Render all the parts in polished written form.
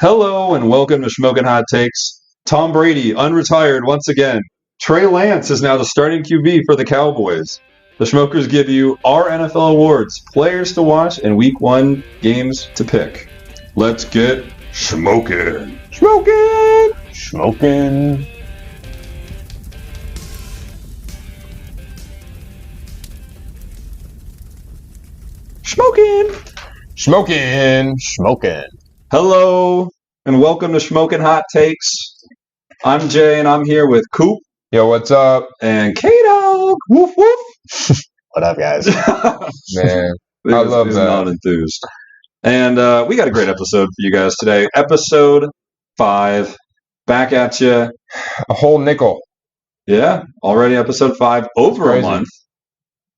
Hello and welcome to Shmokin Hot Takes. Tom Brady, unretired once again. Trey Lance is now the starting QB for the Cowboys. The Schmokers give you our NFL awards, players to watch, and Week 1 games to pick. Let's get Shmokin'. Shmokin'! Shmokin'. Shmokin'! Shmokin'. Shmokin'. Hello and welcome to Shmokin' Hot Takes. I'm Jay and I'm here with Koop. Yo, what's up? And KDawg. Woof woof. What up, guys? Man, I love that. Not enthused. And we got a great episode for you guys today. Episode 5. Back at you. A whole nickel. Yeah, already episode 5. Over a month.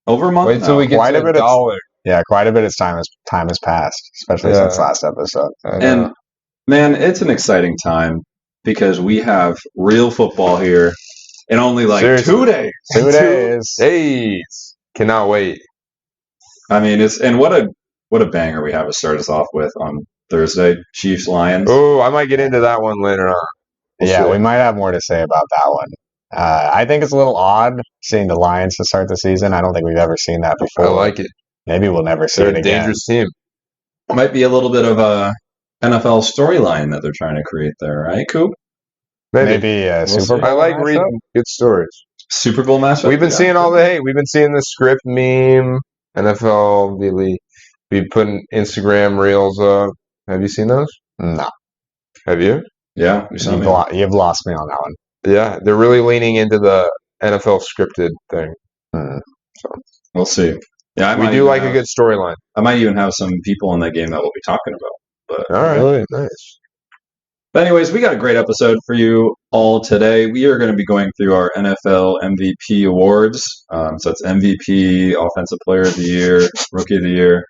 Over a month. Wait till we get quite to a bit $1. Yeah, quite a bit of time has passed, especially since last episode. And man, it's an exciting time because we have real football here in only like Seriously. 2 days. 2 days. days. Cannot wait. I mean, what a banger we have to start us off with on Thursday. Chiefs Lions. Oh, I might get into that one later on. We might have more to say about that one. I think it's a little odd seeing the Lions to start the season. I don't think we've ever seen that before. I like it. Maybe we'll never see They're it a again. dangerous team. Might be a little bit of a NFL storyline that they're trying to create there, right, Koop? Maybe a Super Bowl. I like matchup? reading good stories. Super Bowl matchup. We've been seeing we've been seeing the script meme, NFL, we putting Instagram reels up. Have you seen those? No. Have you? Yeah, You've lost me on that one. Yeah, they're really leaning into the NFL scripted thing. So we'll see. Yeah, we do like a good storyline. I might even have some people in that game that we'll be talking about. But all right, really nice. But anyways, we got a great episode for you all today. We are going to be going through our NFL MVP awards. So it's MVP, Offensive Player of the Year, Rookie of the Year.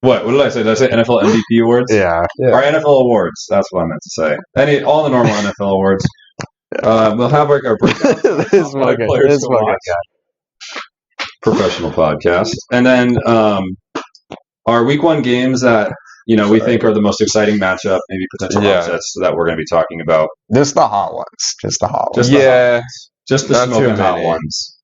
What did I say? Did I say NFL MVP awards? Yeah. Our NFL awards. That's what I meant to say. All the normal NFL awards. We'll have our breakdown. This Professional podcast. And then our Week 1 games that we think are the most exciting matchup, maybe potential upsets that we're going to be talking about. Just the hot ones. Just the smoking hot ones.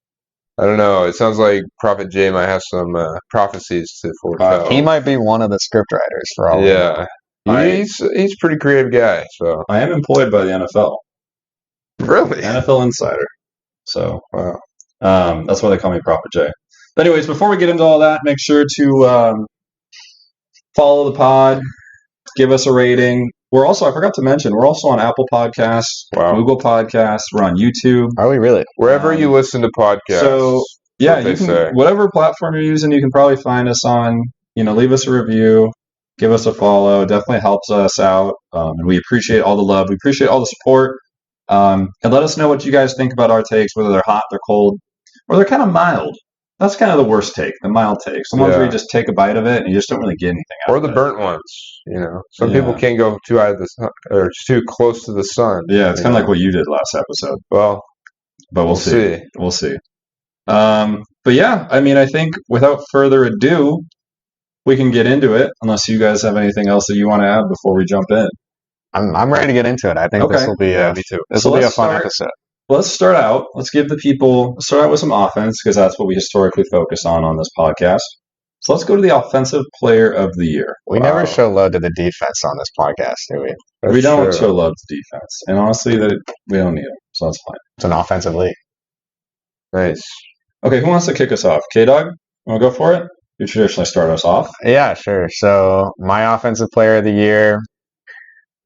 I don't know. It sounds like Prophet Jay might have some prophecies to foretell. He might be one of the script writers for all. Yeah, he's a pretty creative guy. So I am employed by the NFL. Really, NFL insider. So wow. That's why they call me Prophet Jay. But anyways, before we get into all that, make sure to follow the pod, give us a rating. I forgot to mention, we're also on Apple Podcasts, Google Podcasts, we're on YouTube. Are we really? Wherever you listen to podcasts. So yeah, whatever platform you're using, you can probably find us on. Leave us a review, give us a follow. Definitely helps us out. And we appreciate all the love. We appreciate all the support. And let us know what you guys think about our takes, whether they're hot, they're cold, or they're kind of mild. That's kind of the worst take, the mild takes. The ones where you just take a bite of it and you just don't really get anything out of it. Or the burnt ones. Some people can't go too out of the sun, or too close to the sun. Yeah, it's kind of like what you did last episode. Well, but we'll see. We'll see. But yeah, I think without further ado, we can get into it. Unless you guys have anything else that you want to add before we jump in. I'm ready to get into it. I think this will be me too. This will be a fun episode. Let's start out. Let's give the people with some offense because that's what we historically focus on this podcast. So let's go to the Offensive Player of the Year. We never show love to the defense on this podcast, do we? We don't show love to defense, and honestly, we don't need it, so that's fine. It's an offensive league. Nice. Okay, who wants to kick us off? KDawg, want to go for it? You traditionally start us off. Yeah, sure. So my Offensive Player of the Year.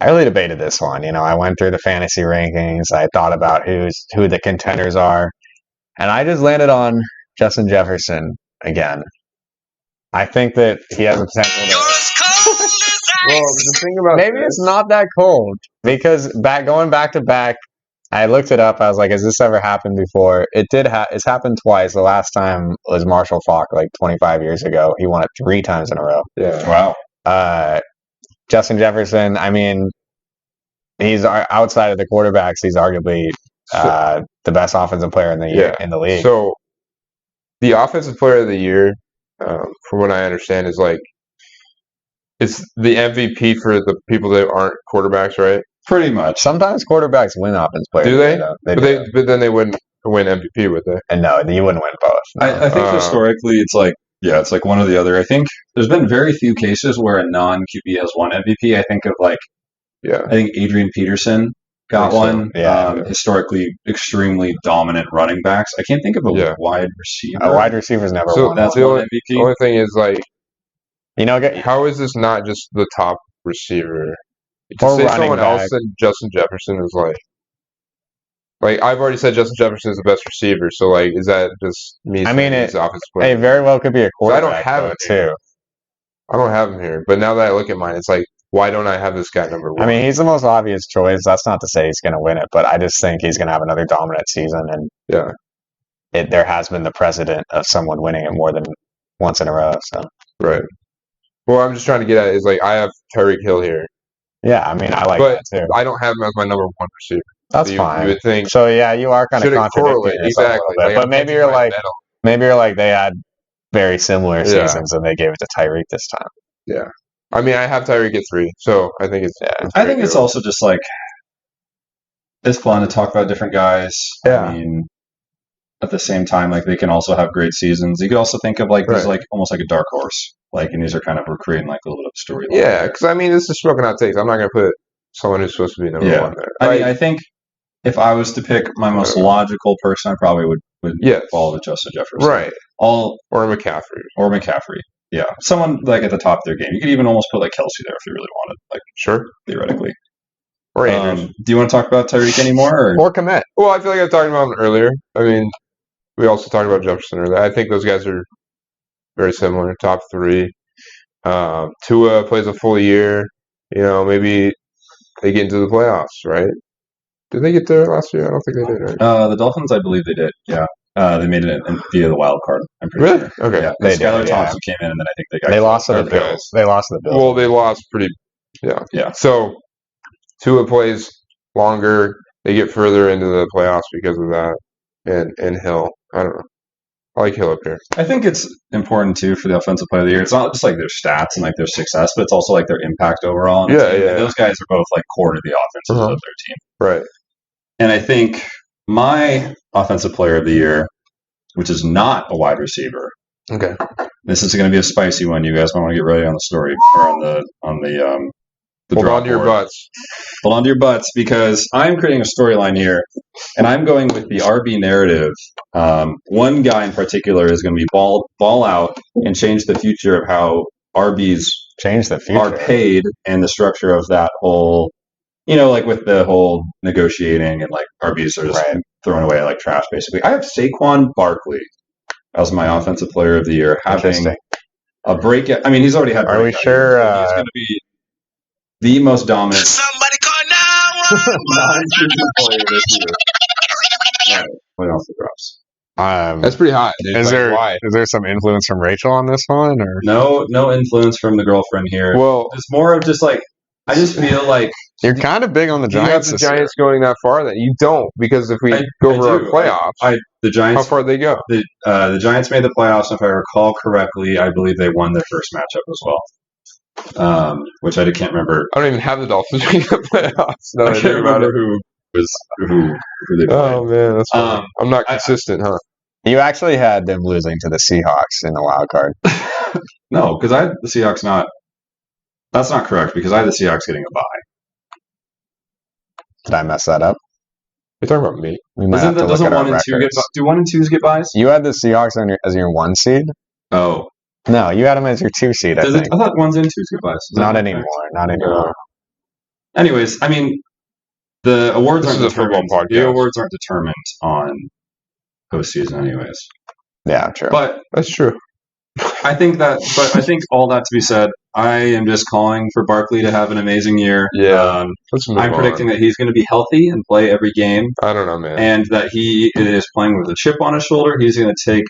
I really debated this one. I went through the fantasy rankings. I thought about who the contenders are. And I just landed on Justin Jefferson again. I think that he has the potential to... Well, the thing about maybe it's not that cold. Because going back to back, I looked it up. I was like, has this ever happened before? It did. It's happened twice. The last time was Marshall Faulk, like 25 years ago. He won it 3 times in a row. Yeah. Wow. Justin Jefferson, he's outside of the quarterbacks. He's arguably the best offensive player in the league. So the Offensive Player of the Year, from what I understand, is like it's the MVP for the people that aren't quarterbacks, right? Pretty much. Sometimes quarterbacks win offense player. Do they? They But then they wouldn't win MVP, would they? And no, you wouldn't win both. No. I think historically, it's like one or the other. I think there's been very few cases where a non-QB has won MVP. I think of I think Adrian Peterson got one. Historically, extremely dominant running backs. I can't think of a wide receiver. A wide receiver's never won. That's the MVP. The only thing is how is this not just the top receiver? To say someone else than Justin Jefferson is like I've already said Justin Jefferson is the best receiver, so is that just me? I mean, it very well could be a quarterback. I don't have it too. I don't have him here, but now that I look at mine, it's like, why don't I have this guy number 1? I mean, he's the most obvious choice. That's not to say he's going to win it, but I just think he's going to have another dominant season, and there has been the precedent of someone winning it more than once in a row. So right. Well, I'm just trying to get at is I have Tyreek Hill here. Yeah, I mean, I like that too. I don't have him as my number 1 receiver. That's fine. You would think. So yeah, you are kind of contradicting yourself a little bit. But maybe you're like they had very similar seasons and they gave it to Tyreek this time. Yeah. I mean, I have Tyreek at 3, so I think it's. I think it's also just it's fun to talk about different guys. Yeah. I mean, at the same time, they can also have great seasons. You could also think of there's almost like a dark horse. And these are kind of we're creating a little bit of a storyline. Yeah, because I mean, this is Shmokin Hot Takes. I'm not going to put someone who's supposed to be number 1 there. I mean, I think if I was to pick my most logical person, I probably would fall with Justin Jefferson. Right. Or McCaffrey. Yeah. Someone at the top of their game. You could even almost put Kelsey there if you really wanted. Sure. Theoretically. Or Andrews. Do you want to talk about Tyreek anymore? Or Komet. Well, I feel like I talked about him earlier. I mean, we also talked about Jefferson earlier. I think those guys are very similar. Top 3. Tua plays a full year. Maybe they get into the playoffs, right? Did they get there last year? I don't think they did, right? The Dolphins, I believe they did. Yeah. They made it via the wild card. I'm pretty sure. Okay. Yeah. Skylar Thompson came in, and then I think they lost to the Bills. They lost to the Bills. Well, they lost pretty. Yeah. Yeah. So Tua plays longer. They get further into the playoffs because of that. And Hill, I don't know. I like Hill up here. I think it's important too for the offensive player of the year. It's not just their stats and their success, but it's also their impact overall. On the team. And those guys are both core to the offenses of their team. Right. And I think my offensive player of the year, which is not a wide receiver. Okay. This is going to be a spicy one. You guys might want to get ready on the story or on the Hold on to your butts. Hold on to your butts because I'm creating a storyline here, and I'm going with the RB narrative. One guy in particular is going to be ball out and change the future of how RBs are paid and the structure of that whole, with the whole negotiating and RBs are just thrown away like trash, basically. I have Saquon Barkley as my offensive player of the year, having a breakout. I mean, he's already had. Are we sure? He's going to be the most dominant. Somebody call 911. player this year. What else drops? That's pretty hot. Is there some influence from Rachel on this one, or no influence from the girlfriend here? Well, it's more of just I just feel like you're kind of big on the Giants. You have the Giants going that far, then you don't, because if we go over our playoffs, the Giants. How far they go? The Giants made the playoffs, if I recall correctly. I believe they won their first matchup as well. Which I can't remember. I don't even have the Dolphins making the playoffs. No, I can't remember who they played. Oh man, that's funny. I'm not consistent, huh? You actually had them losing to the Seahawks in the wild card. No, because I had the Seahawks not. That's not correct because I had the Seahawks getting a bye. Did I mess that up? You're talking about me. Doesn't 1 and 2 do 1 and 2s get buys? You had the Seahawks as your 1 seed. Oh. No, you had them as your 2 seed, I think. I thought 1s and 2s get buys. Not anymore. Not anymore. Anyways, I mean, the awards aren't determined. The awards aren't determined on postseason anyways. Yeah, true. But that's true. I think all that to be said, I am just calling for Barkley to have an amazing year. Yeah. I'm predicting that he's going to be healthy and play every game. I don't know, man. And that he is playing with a chip on his shoulder. He's going to take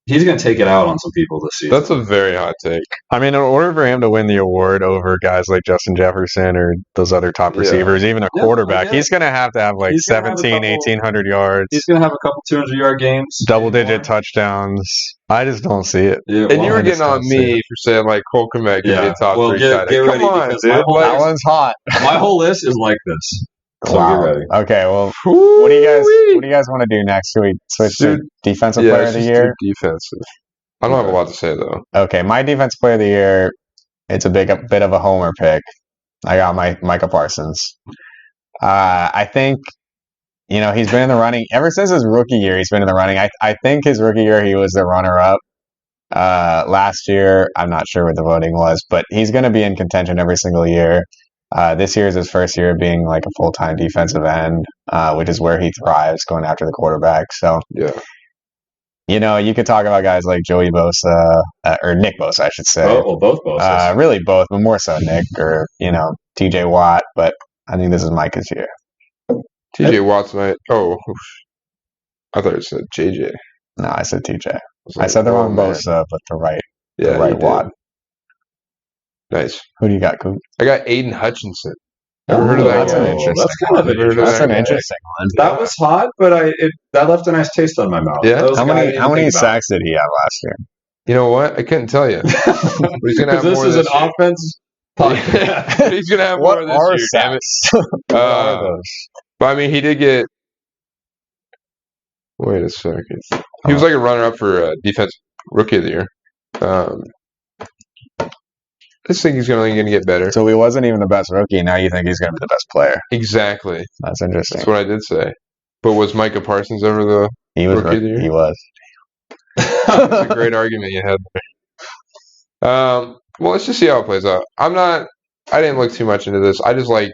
he's going to take it out on some people this season. That's a very hot take. I mean, in order for him to win the award over guys like Justin Jefferson or those other top receivers, even a quarterback, he's going to have like 1,800 yards. He's going to have a couple 200-yard games. Double-digit touchdowns. I just don't see it. Yeah, and you were getting on me for saying, like, Cole Kmet could be a top 3 tight end. Come on, dude. That one's hot. My whole list is like this. So wow. Get ready. Okay, well, what do you guys want to do next? Should we switch to defensive player of the year? Defensive. I don't have a lot to say though. Okay, my defensive player of the year. It's a bit of a homer pick. I got Micah Parsons. I think he's been in the running ever since his rookie year. He's been in the running. I think his rookie year he was the runner-up. Last year, I'm not sure what the voting was, but he's going to be in contention every single year. This year is his first year being like a full-time defensive end, which is where he thrives, going after the quarterback. So, you could talk about guys like Joey Bosa, or Nick Bosa, I should say. Both Bosas. Really both, but more so Nick or, TJ Watt. But I think this is Micah's year. TJ Watt's my... Oh, I thought it said JJ. No, I said TJ. I said the wrong Bosa, but the right Watt. Nice. Who do you got, Koop? I got Aiden Hutchinson. Ever heard of that? That's an interesting. That's an interesting one. That was hot, but that left a nice taste on my mouth. Yeah. How many sacks did he have last year? You know what? I couldn't tell you. He's gonna have this more is this an year. offense podcast. He's gonna have more this year. Damn it. What are those? But I mean, he did get. Wait a second. He was like a runner-up for defense rookie of the year. I just think he's only going to get better. So he wasn't even the best rookie. Now you think he's going to be the best player. Exactly. That's interesting. That's what I did say. But was Micah Parsons ever the rookie of the year? He was. That's a great argument you had there. Well, let's just see how it plays out. I didn't look too much into this. I just like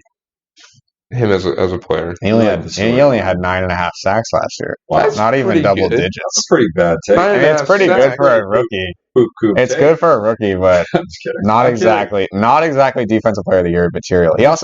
him as a player. He only had 9.5 sacks last year. Wow, not even double digits. That's a pretty bad take. It's pretty good for a rookie. It's good for a rookie, but not exactly defensive player of the year material. Let's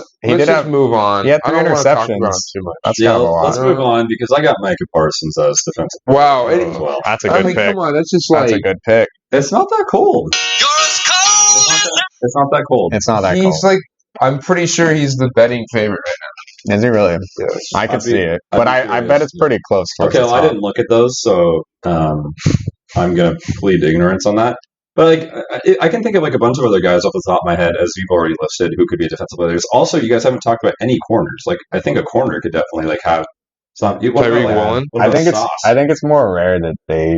move on. He had 3 interceptions. Too much. That's kind of a lot. Let's move on because I got Micah Parsons as defensive player. Wow, as well. That's a good pick. Come on, that's just That's a good pick. It's not that cold. You're as cold. It's not that cold. It's not that cold. He's like, I'm pretty sure he's the betting favorite right now. Is he really? Yes. I could see it, but I bet it's pretty close. Okay, well, I didn't look at those, so I'm gonna plead ignorance on that. But I can think of a bunch of other guys off the top of my head, as you've already listed, who could be defensive players. Also, you guys haven't talked about any corners. I think a corner could definitely have some. Tyreek Woolen. I think it's more rare that they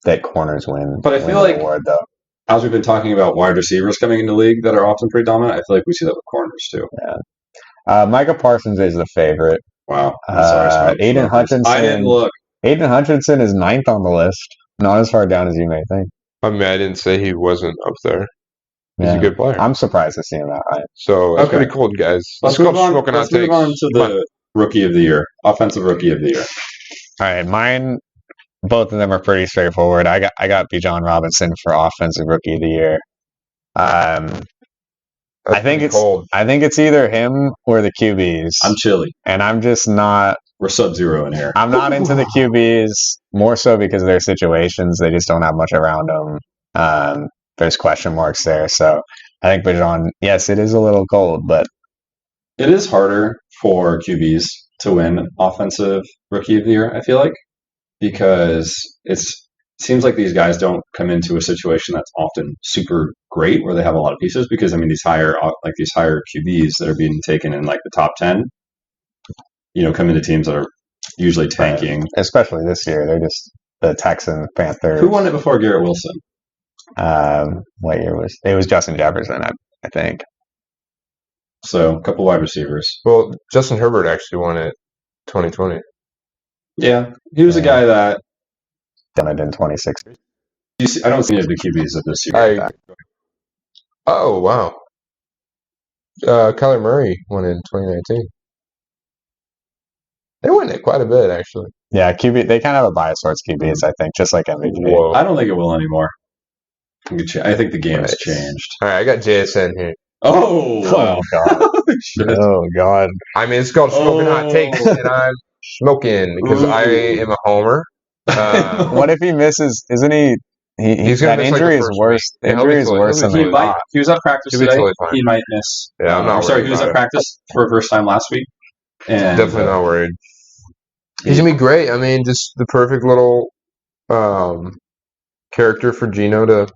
that corners win. But I feel like award, though. As we've been talking about wide receivers coming into the league that are often pretty dominant, I feel like we see that with corners too. Yeah. Micah Parsons is the favorite. Wow. Sorry, Aiden Hutchinson. I didn't look. Aiden Hutchinson is 9th on the list. Not as far down as you may think. I mean, I didn't say he wasn't up there. He's a good player. I'm surprised to see him that high. So that's pretty cool, guys. Let's move on to the rookie of the year, offensive rookie of the year. All right, mine. Both of them are pretty straightforward. I got Bijan Robinson for offensive rookie of the year. I think it's either him or the QBs. I'm chilly, and I'm just not. We're sub-zero in here. I'm not into the QBs more so because of their situations. They just don't have much around them. There's question marks there, so I think Bijan. Yes, it is a little cold, but it is harder for QBs to win offensive rookie of the year. I feel like. Because it seems like these guys don't come into a situation that's often super great where they have a lot of pieces. Because these higher QBs that are being taken in the top 10, come into teams that are usually tanking. Right. Especially this year, they're just the Texans, Panthers. Who won it before Garrett Wilson? What year was it? Was Justin Jefferson, I think. So a couple wide receivers. Well, Justin Herbert actually won it 2020. Yeah, he was a guy that done it in 2016. I don't see any of the QBs of this year. Oh wow, Kyler Murray won in 2019. They won it quite a bit, actually. Yeah, QB. They kind of have a bias towards QBs, I think, just like MVP. Whoa. I don't think it will anymore. I think the game has changed. All right, I got JSN here. Oh God! Oh God! I mean, it's called Shmokin Hot Takes, and I'm smoking because I am a homer. What if he misses? Isn't he? He's gonna that miss, injury like, the is first worse. week. Injury is worse than He they might. thought. He was at practice He'll be today. totally fine. He might miss. Yeah, I'm not sorry, worried he was about at it. practice for the first time last week. And Definitely not worried. He's gonna be great. I mean, just the perfect little character for Gino to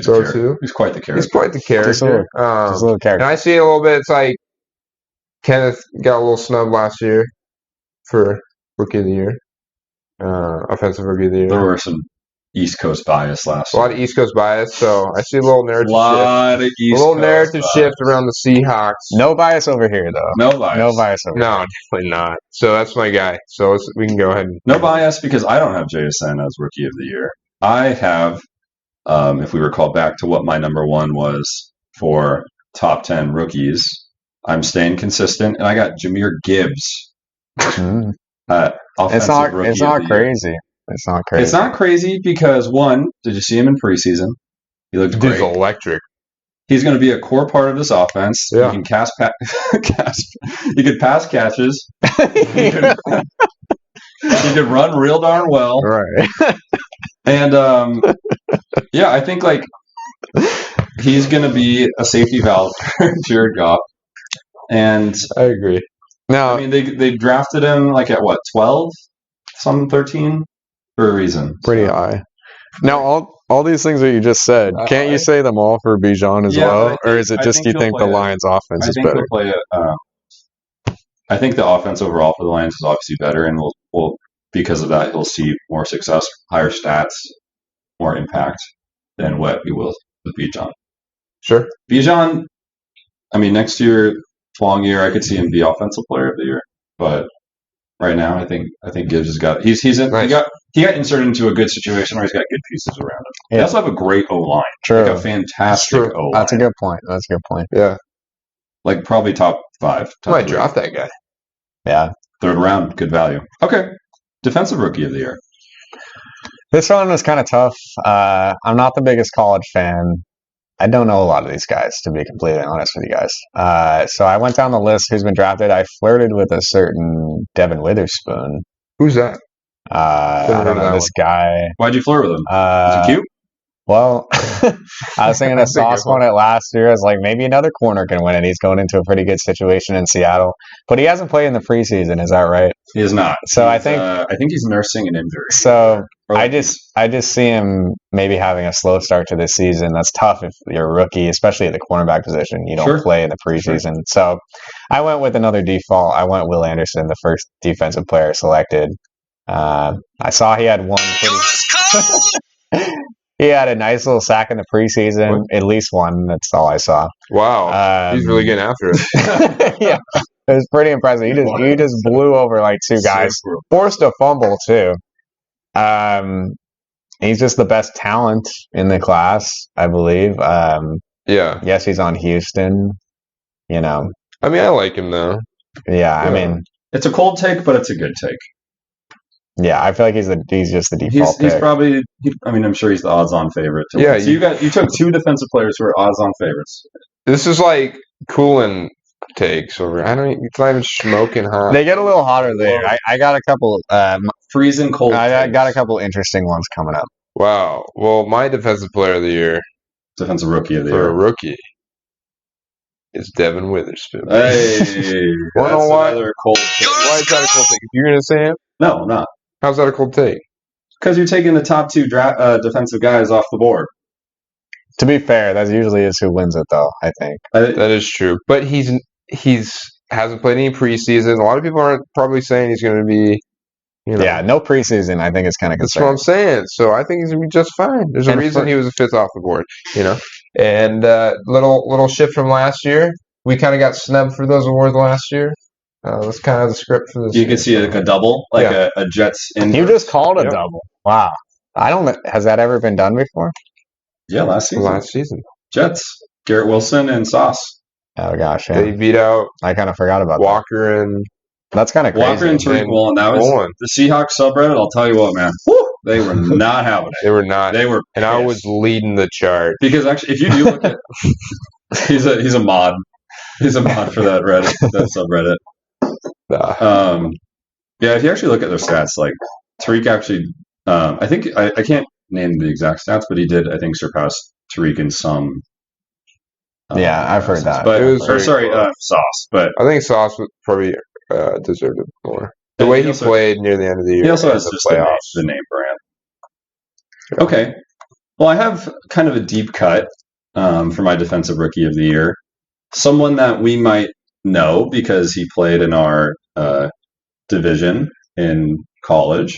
go to. He's quite the character. He's quite the character. Just a little character. And I see it a little bit. It's like Kenneth got a little snub last year for Rookie of the Year, Offensive Rookie of the Year. There were some East Coast bias last A lot of East Coast bias, so I see a little narrative shift around the Seahawks. No bias over here, though. No bias. No bias over here. No, definitely not. So that's my guy. So we can go ahead. No bias because I don't have JSN as Rookie of the Year. I have, if we recall back to what my number one was for top 10 rookies, I'm staying consistent, and I got Jahmyr Gibbs. Mm. It's not crazy. It's not crazy. It's not crazy because, one, did you see him in preseason? He looked great. He's electric. He's going to be a core part of this offense. Yeah. He can he could pass catches. He could run real darn well. Right. And yeah, I think like he's going to be a safety valve for Jared Goff. And I agree. Now, I mean, they drafted him like at what, 12, some 13, for a reason. Pretty high. Now, all these things that you just said, can't you say them all for Bijan as well, or is it just you think the Lions' offense is better? He'll play it. I think the offense overall for the Lions is obviously better, and will because of that he'll see more success, higher stats, more impact than what he will with Bijan. Sure, Bijan. I mean, next year, long year, I could see him be Offensive Player of the Year, but right now, I think Gibbs has got he got inserted into a good situation where he's got good pieces around him. Yeah. They also have a great O line, True, like a fantastic O line. That's a good point. Yeah, like probably top 5. I might draft that guy. Yeah, 3rd round, good value. Okay, Defensive Rookie of the Year. This one was kind of tough. I'm not the biggest college fan. I don't know a lot of these guys, to be completely honest with you guys. So I went down the list who's been drafted. I flirted with a certain Devin Witherspoon. Who's that? I don't know this guy. Why'd you flirt with him? Is he cute? Well, I was thinking of Sauce won it last year. I was like, maybe another corner can win it. He's going into a pretty good situation in Seattle, but he hasn't played in the preseason. Is that right? He is not. So I think he's nursing an injury. So I just see him maybe having a slow start to this season. That's tough if you're a rookie, especially at the cornerback position. You don't play in the preseason. Sure. So I went with another default. I went Will Anderson, the first defensive player selected. I saw he had one pretty. He had a nice little sack in the preseason, at least one. That's all I saw. Wow, he's really getting after it. Yeah, it was pretty impressive. He just blew over like 2 guys, forced a fumble too. He's just the best talent in the class, I believe. Yeah. Yes, he's on Houston. You know. I mean, I like him though. Yeah, I mean, it's a cold take, but it's a good take. Yeah, I feel like he's just the default. He's probably. I mean, I'm sure he's the odds-on favorite. Yeah. So you took 2 defensive players who are odds-on favorites. This is like cooling takes over. It's not even smoking hot. They get a little hotter there. I got a couple freezing cold. I got a couple interesting ones coming up. Wow. Well, my defensive player of the year, defensive rookie of the year, for a rookie, is Devin Witherspoon. Hey, that's another cold take. Why is that a cold take? You're gonna say him? No, I'm not. How's that a cold take? Because you're taking the top 2 defensive guys off the board. To be fair, that usually is who wins it, though. I think that is true. But he's hasn't played any preseason. A lot of people aren't probably saying he's going to be. Yeah, no preseason. I think it's kind of concerning. That's what I'm saying. So I think he's going to be just fine. There's a reason he was a 5th off the board. And little shift from last year. We kind of got snubbed for those awards last year. That's kind of the script for this. You can see like a double, like a Jets. You just called a double. Wow. I don't. Has that ever been done before? Yeah, last season. Jets, Garrett Wilson and Sauce. Oh gosh, yeah. They beat out. I kind of forgot about Walker and. That's kind of crazy. Walker and Tariq Woolen. That was the Seahawks subreddit. I'll tell you what, man. Woo, they were not having it. They were not. They were. And I was leading the chart because actually, if you do look at, he's a mod. He's a mod for that subreddit. Yeah, if you actually look at their stats, like Tariq actually I think I can't name the exact stats, but he did, I think, surpass Tariq in some. Yeah, I've heard that. But, It was very close. Sauce. But I think Sauce would probably deserved it more. The And way he he also- played near the end of the year. he also and has the just playoffs. the name brand. Yeah. Okay. Well, I have kind of a deep cut for my defensive rookie of the year. Someone that we might know because he played in our division in college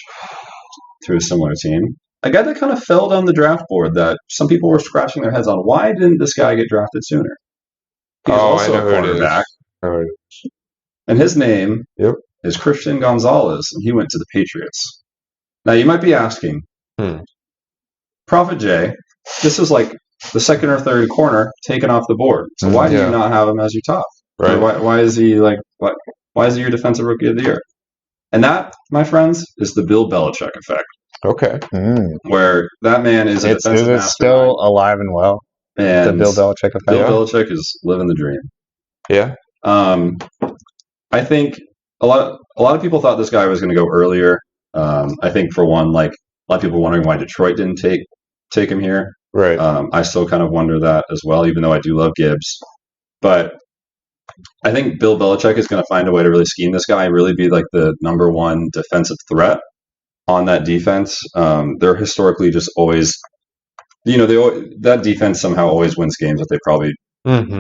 through a similar team. A guy that kind of fell down the draft board that some people were scratching their heads on. Why didn't this guy get drafted sooner? He's I also know a who it is. quarterback, I know who it is. and his name Yep. is Christian Gonzalez, and he went to the Patriots. Now, you might be asking, Prophet J, this is like the second or third corner taken off the board. So why do you not have him as your top? Right. Or why is he like why is he your defensive rookie of the year? And that, my friends, is the Bill Belichick effect. Okay. Where that man is a defensive Is it mastermind. still alive and well? And The Bill Belichick effect. Bill Belichick is living the dream. Yeah. I think a lot of people thought this guy was going to go earlier. I think for one, like a lot of people wondering why Detroit didn't take him here. Right. I still kind of wonder that as well, even though I do love Gibbs. But I think Bill Belichick is going to find a way to really scheme this guy and really be like the number one defensive threat on that defense. They're historically just always, that defense somehow always wins games that they probably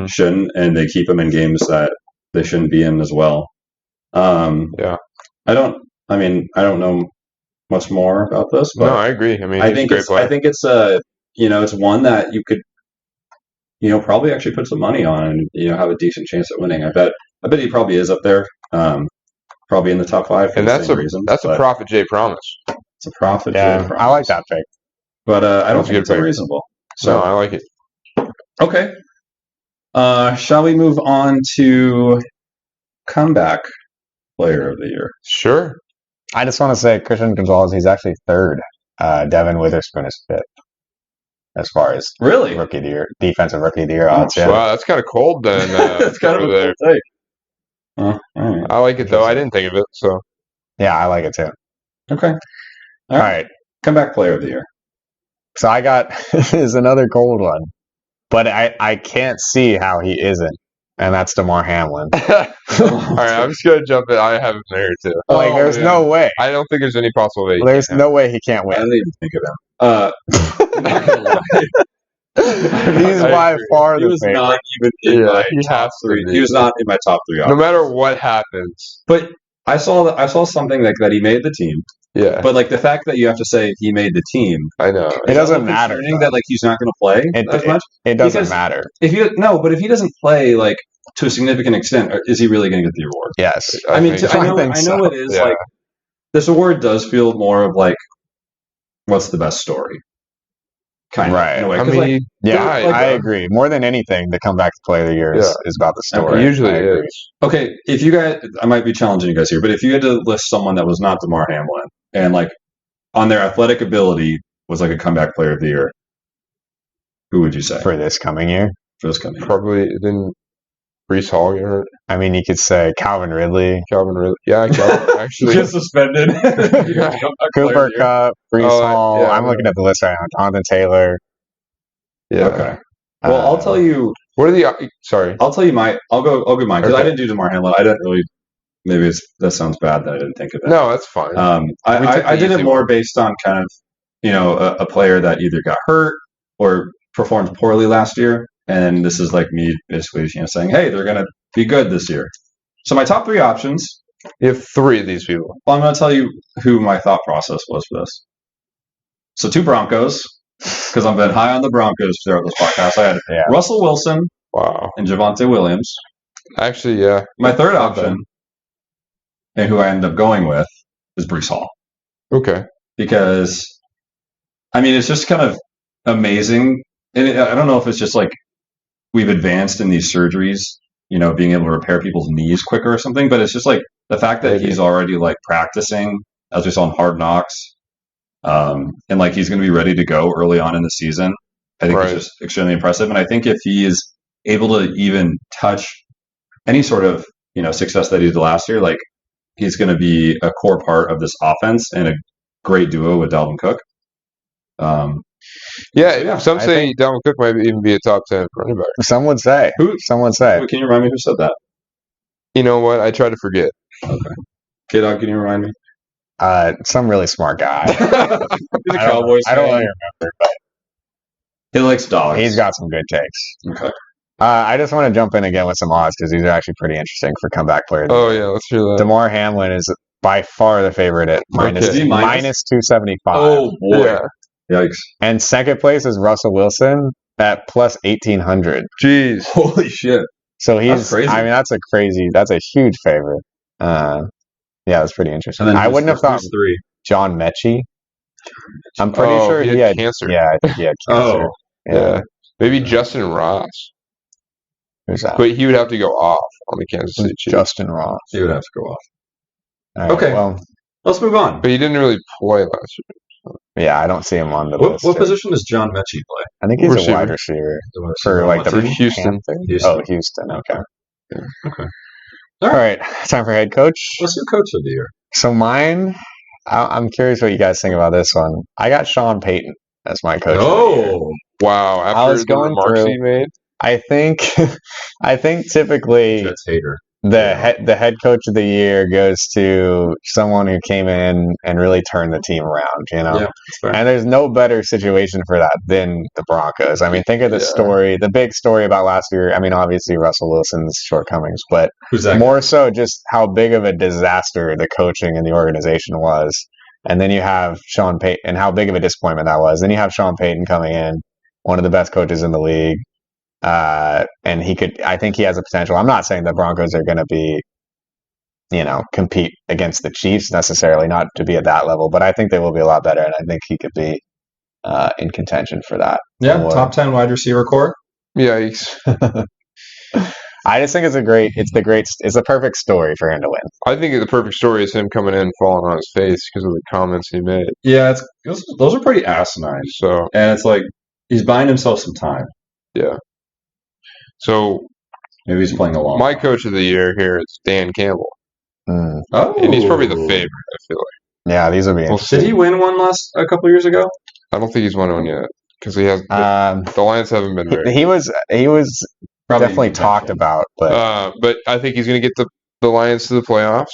shouldn't, and they keep them in games that they shouldn't be in as well. Yeah. I don't know much more about this, but No, I agree. I mean, I he's think a great player. I think it's it's one that you could, probably actually put some money on and, have a decent chance at winning. I bet he probably is up there, probably in the top 5 for and the that's same a reasons. that's a Prophet J promise. It's a Prophet J Yeah, promise. I like that pick. But I don't That's a think good it's pick. unreasonable. So I like it. Okay. Shall we move on to comeback player of the year? Sure. I just want to say Christian Gonzalez, he's actually third. Devin Witherspoon is fifth. As far as Really? rookie of the year, defensive rookie of the year odds. Yeah. Wow, that's kind of cold then. It's kind of a over there. cool take. All right. I like it though. I didn't think of it. So Yeah, I like it too. Okay. All right. Comeback player of the year. So I got is another cold one, but I can't see how he isn't, and that's DeMar Hamlin. all right, I'm just gonna jump in. I have him there too. Like, there's no way. I don't think there's any possible way. There's no way he can't I win. didn't even think of him. Not gonna lie. He's I by agree. far He the was favorite. not even in my he top has to 3. be. He was not in my top 3 No options. matter what happens. But I saw something like that he made the team. Yeah, But like the fact that you have to say he made the team, I know. It doesn't matter. concerning that like he's not going to play as much. It doesn't Because matter. But if he doesn't play like to a significant extent, is he really going to get the award? Yes. I mean, think I so. know so. it is Yeah. like this award does feel more of like what's the best story, kind of Right. in a way. I 'Cause, mean, like, Yeah, like, I agree. More than anything, the comeback player of the year is about the story. usually I it agree. is. okay, if you guys, I might be challenging you guys here, but if you had to list someone that was not DeMar Hamlin and like on their athletic ability was like a comeback player of the year, who would you say For this coming year. for this coming year? Probably didn't Brees Hall get hurt? I mean, you could say Calvin Ridley, Calvin Ridley. Yeah, Calvin actually. Just suspended. Cooper Cup, Brees Oh, Hall. yeah, I'm yeah. looking at the list right now. Jonathan Taylor. Yeah. Okay. Well, I'll tell you. What are the? Sorry. I'll tell you my. I'll go mine because I Okay. didn't do DeMar Hamlin. I didn't really. Maybe that sounds bad that I didn't think of it. No, that's fine. We took I the did it easy more one. based on kind of a player that either got hurt or performed poorly last year, and this is like me basically saying, hey, they're gonna be good this year. So my top 3 options. You have 3 of these people. Well, I'm going to tell you who my thought process was for this. So 2 Broncos, because I've been high on the Broncos throughout this podcast. I had Russell Wilson Wow. and Javonte Williams. Actually, yeah. My third Not option, and who I ended up going with, is Brees Hall. Okay. Because, I mean, it's just kind of amazing. And I don't know if it's just like we've advanced in these surgeries, being able to repair people's knees quicker or something, but it's just like the fact that he's already like practicing, as we saw in Hard Knocks, and like he's going to be ready to go early on in the season. I think it's just extremely impressive. And I think if he is able to even touch any sort of, success that he did last year, like he's going to be a core part of this offense and a great duo with Dalvin Cook. Some I say think- Dalvin Cook might even be a top 10 running back. Some would say. Some would say. Can you remind me who said that? You know what? I try to forget. Okay. KDawg, can you remind me? Some really smart guy. He's a Cowboys I don't fan. really remember, but He likes dogs. he's got some good takes. Okay. I just want to jump in again with some odds because these are actually pretty interesting for comeback players. Oh, yeah. Let's hear that. DeMar Hamlin is by far the favorite at minus Is he minus? 275. Oh, boy. Yeah. Yikes. And second place is Russell Wilson at plus 1,800. Jeez. Holy shit. So he's, That's crazy. I mean, that's a huge favorite. Yeah, that's pretty interesting. And then I wouldn't have thought who's 3. John Mechie. I'm pretty sure he had cancer. Yeah, I think he had cancer. Oh. Yeah. Maybe Justin Ross. Who's that? But he would have to go off on the Kansas City Chiefs. Justin Ross. He would have to go off. All right, Okay. Well, Let's move on. But he didn't really play last year. yeah, I don't see him on the What list. position does John Mechie play? I think he's a Receiver. wide receiver for like the For Houston. Panthers? Houston. Oh, Houston. Okay. Okay. All right. Time for head coach. Let's do coach of the year. So mine, I'm curious what you guys think about this one. I got Sean Payton as my coach. of the year. Oh. Wow. I After was the going remarks through- he made. I think typically Jets hater. the head coach of the year goes to someone who came in and really turned the team around, you know? Yeah, that's fair. And there's no better situation for that than the Broncos. I mean, think of the story, the big story about last year. I mean, obviously Russell Wilson's shortcomings, but Who's that? more so just how big of a disaster the coaching and the organization was. And then you have Sean Payton, and how big of a disappointment that was. Then you have Sean Payton coming in, one of the best coaches in the league. And I think he has a potential. I'm not saying the Broncos are going to be, compete against the Chiefs necessarily, not to be at that level, but I think they will be a lot better. And I think he could be in contention for that. Yeah, award. top 10 wide receiver core. Yikes. I just think it's the perfect story for him to win. I think the perfect story is him coming in and falling on his face because of the comments he made. Yeah, those are pretty asinine. So, And it's like he's buying himself some time. yeah. So, Maybe he's playing along. my coach of the year here is Dan Campbell. Mm. Oh, And he's probably the favorite, I feel like. Yeah, these will be Well, interesting. Did he win one a couple years ago? I don't think he's won one yet because he has the Lions haven't been very. He was Probably definitely talked about, but But I think he's going to get the Lions to the playoffs,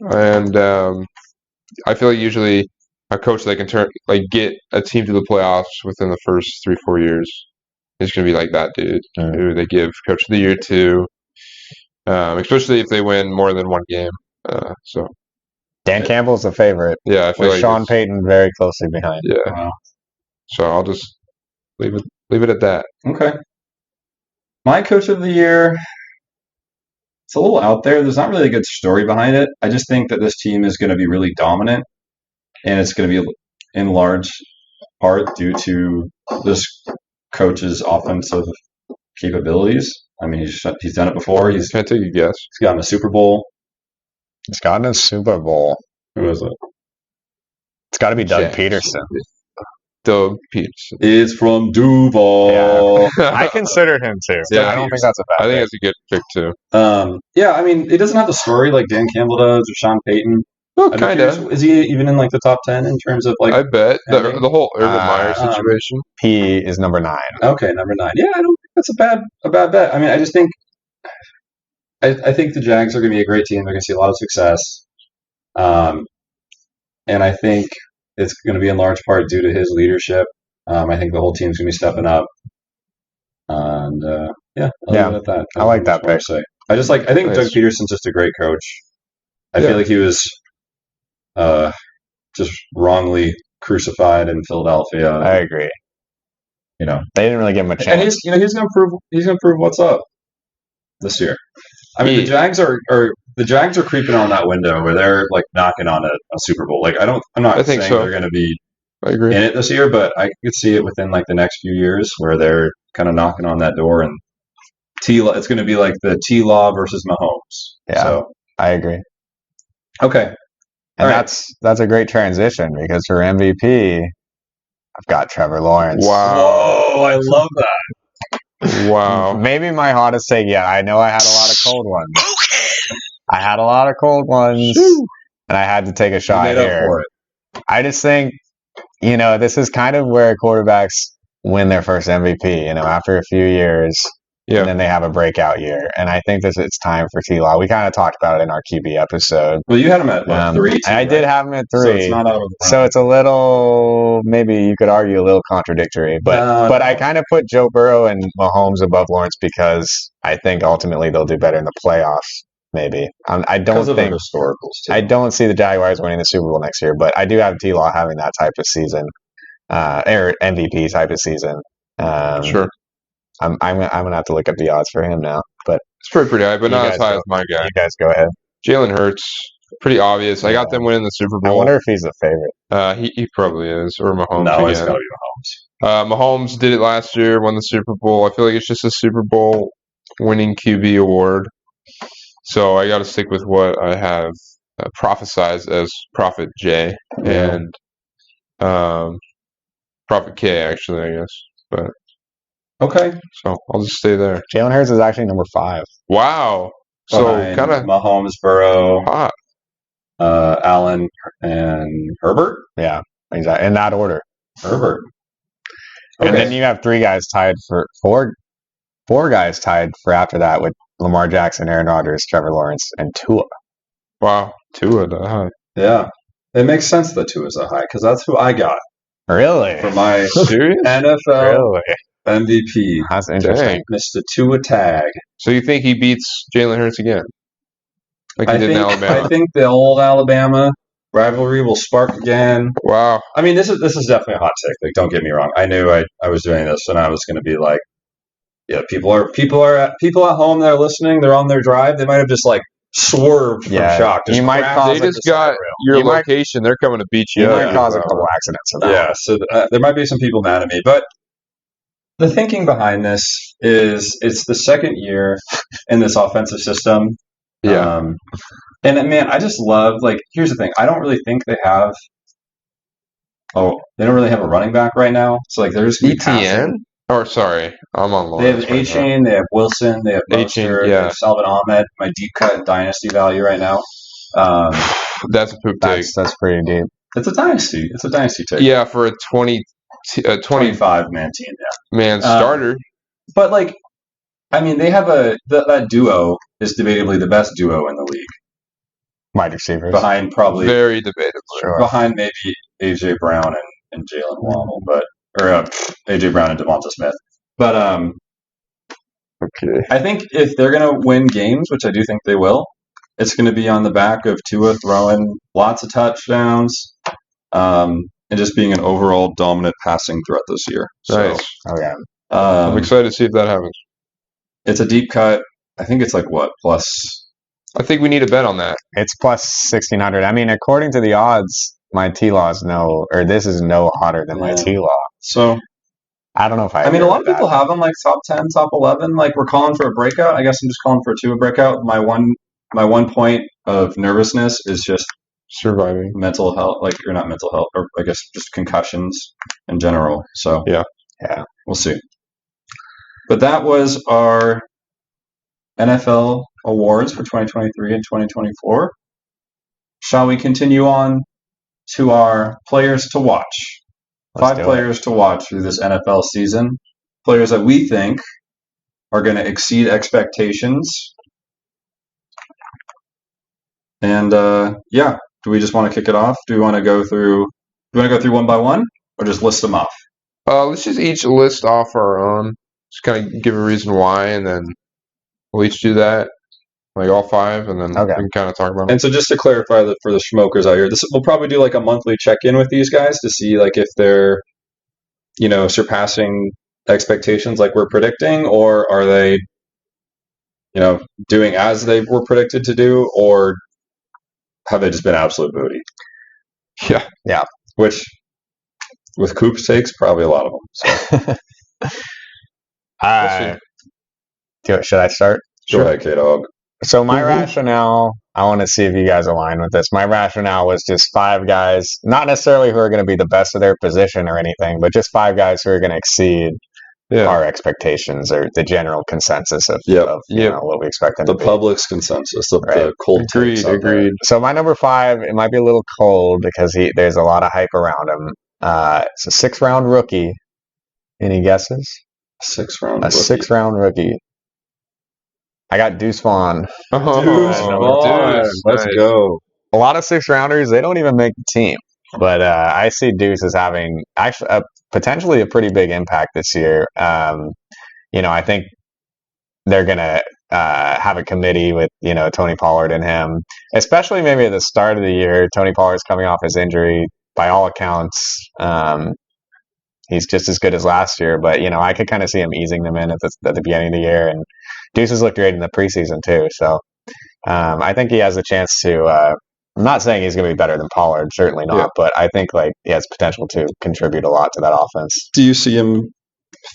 and I feel like usually a coach that can get a team to the playoffs within the first 3-4 years is going to be like that dude who they give coach of the year to, especially if they win more than one game. So Dan Campbell's the favorite, yeah, I feel with like Sean Payton very closely behind. Yeah, Wow. so I'll just leave it at that. Okay. My coach of the year, it's a little out there. There's not really a good story behind it. I just think that this team is going to be really dominant, and it's going to be in large part due to this coach's offensive capabilities. I mean, he's done it before. He's Can I take a guess? gotten a Super Bowl. He's gotten a Super Bowl. Who is it? It's got to be Doug James. Peterson. Doug Peterson. It's from Duval. I considered him too. Yeah, I don't think that's a bad I think pick. that's a good pick too. Yeah, I mean, it doesn't have the story like Dan Campbell does or Sean Payton. Well, I'd be kind curious, of. is he even in like the top 10 in terms of like? I bet ending? the whole Urban Meyer Um, situation. He is number 9. Okay, number 9. Yeah, I don't think that's a bad bet. I mean, I just think I think the Jags are going to be a great team. They're going to see a lot of success, and I think it's going to be in large part due to his leadership. I think the whole team's going to be stepping up, and I'll leave it at that. I like that That's what pick. say. I think Nice. Doug Peterson's just a great coach. I Yeah. feel like he was just wrongly crucified in Philadelphia. I agree. You know, They didn't really give him a and chance. he's going to prove what's up this year. I mean, the Jags are creeping on that window where they're like knocking on a Super Bowl. Like I'm not I think saying so. they're going to be I agree. in it this year, but I could see it within like the next few years where they're kind of knocking on that door, and it's going to be like the T-Law versus Mahomes. Yeah. So I agree. okay, And All right. that's a great transition because for MVP, I've got Trevor Lawrence. Wow. Whoa, I love that. Wow. Maybe my hottest take yet. I know I had a lot of cold ones. I had a lot of cold ones, and I had to take a shot Made up here. for it. I just think, this is kind of where quarterbacks win their first MVP, after a few years, and then they have a breakout year. And I think it's time for T-Law. We kind of talked about it in our QB episode. Well, you had him at 3, too, I did have him at 3. So it's not out of the So it's a little, maybe you could argue a little contradictory. But I kind of put Joe Burrow and Mahomes above Lawrence because I think ultimately they'll do better in the playoffs. Maybe I don't think historicals. Too. I don't see the Jaguars winning the Super Bowl next year, but I do have T-Law having that type of season, or MVP type of season. Sure. I'm gonna have to look up the odds for him now, but it's pretty high, but not as high as my guy. You guys go ahead. Jalen Hurts, pretty obvious. I got them winning the Super Bowl. I wonder if he's the favorite. He probably is, or Mahomes. No, again. it's gotta be Mahomes. Mahomes did it last year, won the Super Bowl. I feel like it's just a Super Bowl winning QB award. So I got to stick with what I have prophesized as Prophet J and Prophet K, actually, I guess. But okay, so I'll just stay there. Jalen Hurts is actually number 5. Wow. So kind of Mahomes, Burrow, hot. Allen, and Herbert. Yeah, exactly in that order. Herbert. Okay. And then you have 3 guys tied for 4 guys tied for after that with Lamar Jackson, Aaron Rodgers, Trevor Lawrence, and Tua. Wow, Tua that high. Yeah, it makes sense that Tua is that high because that's who I got. Really? For my serious NFL MVP. That's interesting. Mr. Tua Tag. So you think he beats Jalen Hurts again? Like he did in Alabama? I think the old Alabama rivalry will spark again. Wow. I mean, this is definitely a hot take. Like, don't get me wrong. I knew I was doing this, and I was going to be like, yeah, people at home that are listening. They're on their drive. They might have just like swerved from shock. You might cause they just got your location. They're coming to beat you. You might cause a couple accidents. Yeah, so there might be some people mad at me, but the thinking behind this is it's the second year in this offensive system. Yeah. And man, I just love, like, here's the thing. I don't really think they have they don't really have a running back right now. So like there's ETN? Or sorry, I'm on Lawrence. They have A-Chain, they have Wilson, they have Mostert, they have Salvin Ahmed, my deep cut and dynasty value right now. That's a poop take. That's pretty deep. It's a dynasty. It's a dynasty take. Yeah, for a 25-man team, yeah. Man starter. But like, I mean, they have that duo is debatably the best duo in the league. Wide receivers. Behind probably very debatable. Sure. Behind maybe AJ Brown and Jalen Waddle, or AJ Brown and Devonta Smith. But okay. I think if they're gonna win games, which I do think they will, it's gonna be on the back of Tua throwing lots of touchdowns, and just being an overall dominant passing threat this year. Nice. So, okay. I'm excited to see if that happens. It's a deep cut. I think it's like what plus. I think we need a bet on that. It's plus 1,600. I mean, according to the odds, my T-Law is this is no hotter than my T-Law. So I don't know if I mean, a lot of people have them like top 10, top 11. Like we're calling for a breakout. I guess I'm just calling for a Tua breakout. My one point of nervousness is just surviving mental health, like or not mental health, or I guess just concussions in general. So yeah, we'll see. But that was our NFL awards for 2023 and 2024. Shall we continue on to our players to watch? Five players to watch through this NFL season. Players that we think are going to exceed expectations. And do we just want to kick it off? Do we want to go through one by one, or just list them off? Let's just each list off our own. Just kind of give a reason why, and then we'll each do that, like all 5, and then we can kind of talk about them. And so just to clarify that for the smokers out here, we'll probably do like a monthly check-in with these guys to see like if they're, surpassing expectations like we're predicting, or are they, doing as they were predicted to do, or have they just been absolute booty? Yeah. Which, with Koop's takes, probably a lot of them. So. Should I start? Go ahead, KDawg. So my rationale, I want to see if you guys align with this. My rationale was just 5 guys, not necessarily who are going to be the best of their position or anything, but just 5 guys who are going to exceed our expectations or the general consensus of what we expect them to be. The public's consensus of the cold takes. Agreed. So my number 5, it might be a little cold because there's a lot of hype around him. It's a 6th-round rookie. Any guesses? 6th-round rookie. I got Deuce Vaughn. Deuce Vaughn. Let's go. A lot of 6th-rounders, they don't even make the team. But I see Deuce as having actually potentially a pretty big impact this year. I think they're going to have a committee with, Tony Pollard and him, especially maybe at the start of the year. Tony Pollard's coming off his injury. By all accounts, he's just as good as last year. But, I could kind of see him easing them in at the beginning of the year. And Deuce has looked great in the preseason, too. So I think he has a chance to I'm not saying he's going to be better than Pollard, certainly not, but I think he has potential to contribute a lot to that offense. Do you see him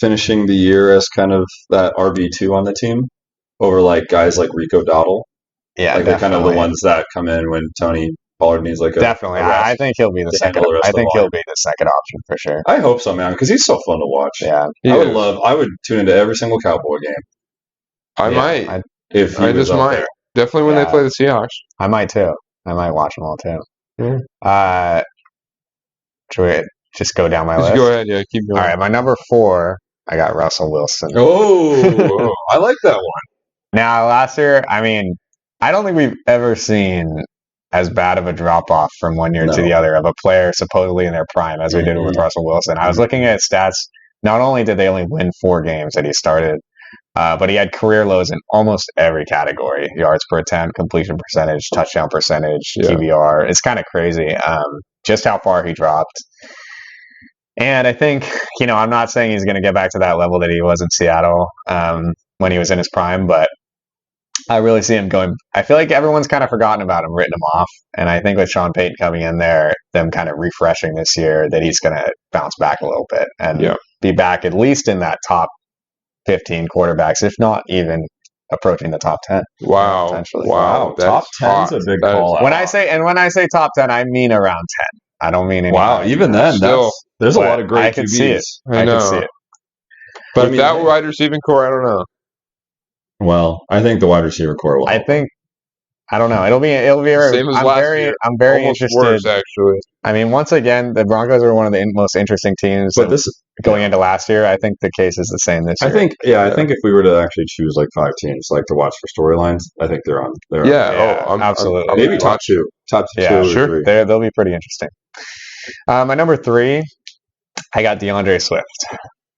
finishing the year as kind of that RB2 on the team over guys like Rico Dowdle? Yeah, they're kind of the ones that come in when Tony Pollard needs definitely. I think he'll be the second. I think he'll be the second option for sure. I hope so, man, because he's so fun to watch. Yeah, I would tune into every single Cowboy game. I might. If I just might. There. Definitely when they play the Seahawks. I might too. I might watch them all too. Yeah. Should we just go down my list? Go ahead, keep going. All right, my number 4, I got Russell Wilson. Oh, I like that one. Now, last year, I don't think we've ever seen as bad of a drop-off from one year to the other of a player supposedly in their prime as we did with Russell Wilson. I was looking at stats. Not only did they only win 4 games that he started, but he had career lows in almost every category: yards per attempt, completion percentage, touchdown percentage, QBR. It's kind of crazy just how far he dropped. And I think, I'm not saying he's going to get back to that level that he was in Seattle when he was in his prime, but I really see him going. I feel like everyone's kind of forgotten about him, written him off. And I think with Sean Payton coming in there, them kind of refreshing this year, that he's going to bounce back a little bit and be back at least in that top 15 quarterbacks, if not even approaching the top 10. Wow. Top 10's a big call. When I say top 10, I mean around 10. I don't mean any. Wow, even then, there's a lot of great QBs. I can see it. I can see it. But that wide receiving core, I don't know. Well, I think the wide receiver core will. I don't know. It'll be same as last year. I'm very Almost interested. Worse, actually. Once again, the Broncos are one of the most interesting teams. But going into last year, I think the case is the same this year. I think if we were to actually choose 5 teams to watch for storylines, I think they're on. Absolutely. Maybe top 2. Top 2. Yeah, sure. They'll be pretty interesting. My number 3, I got DeAndre Swift.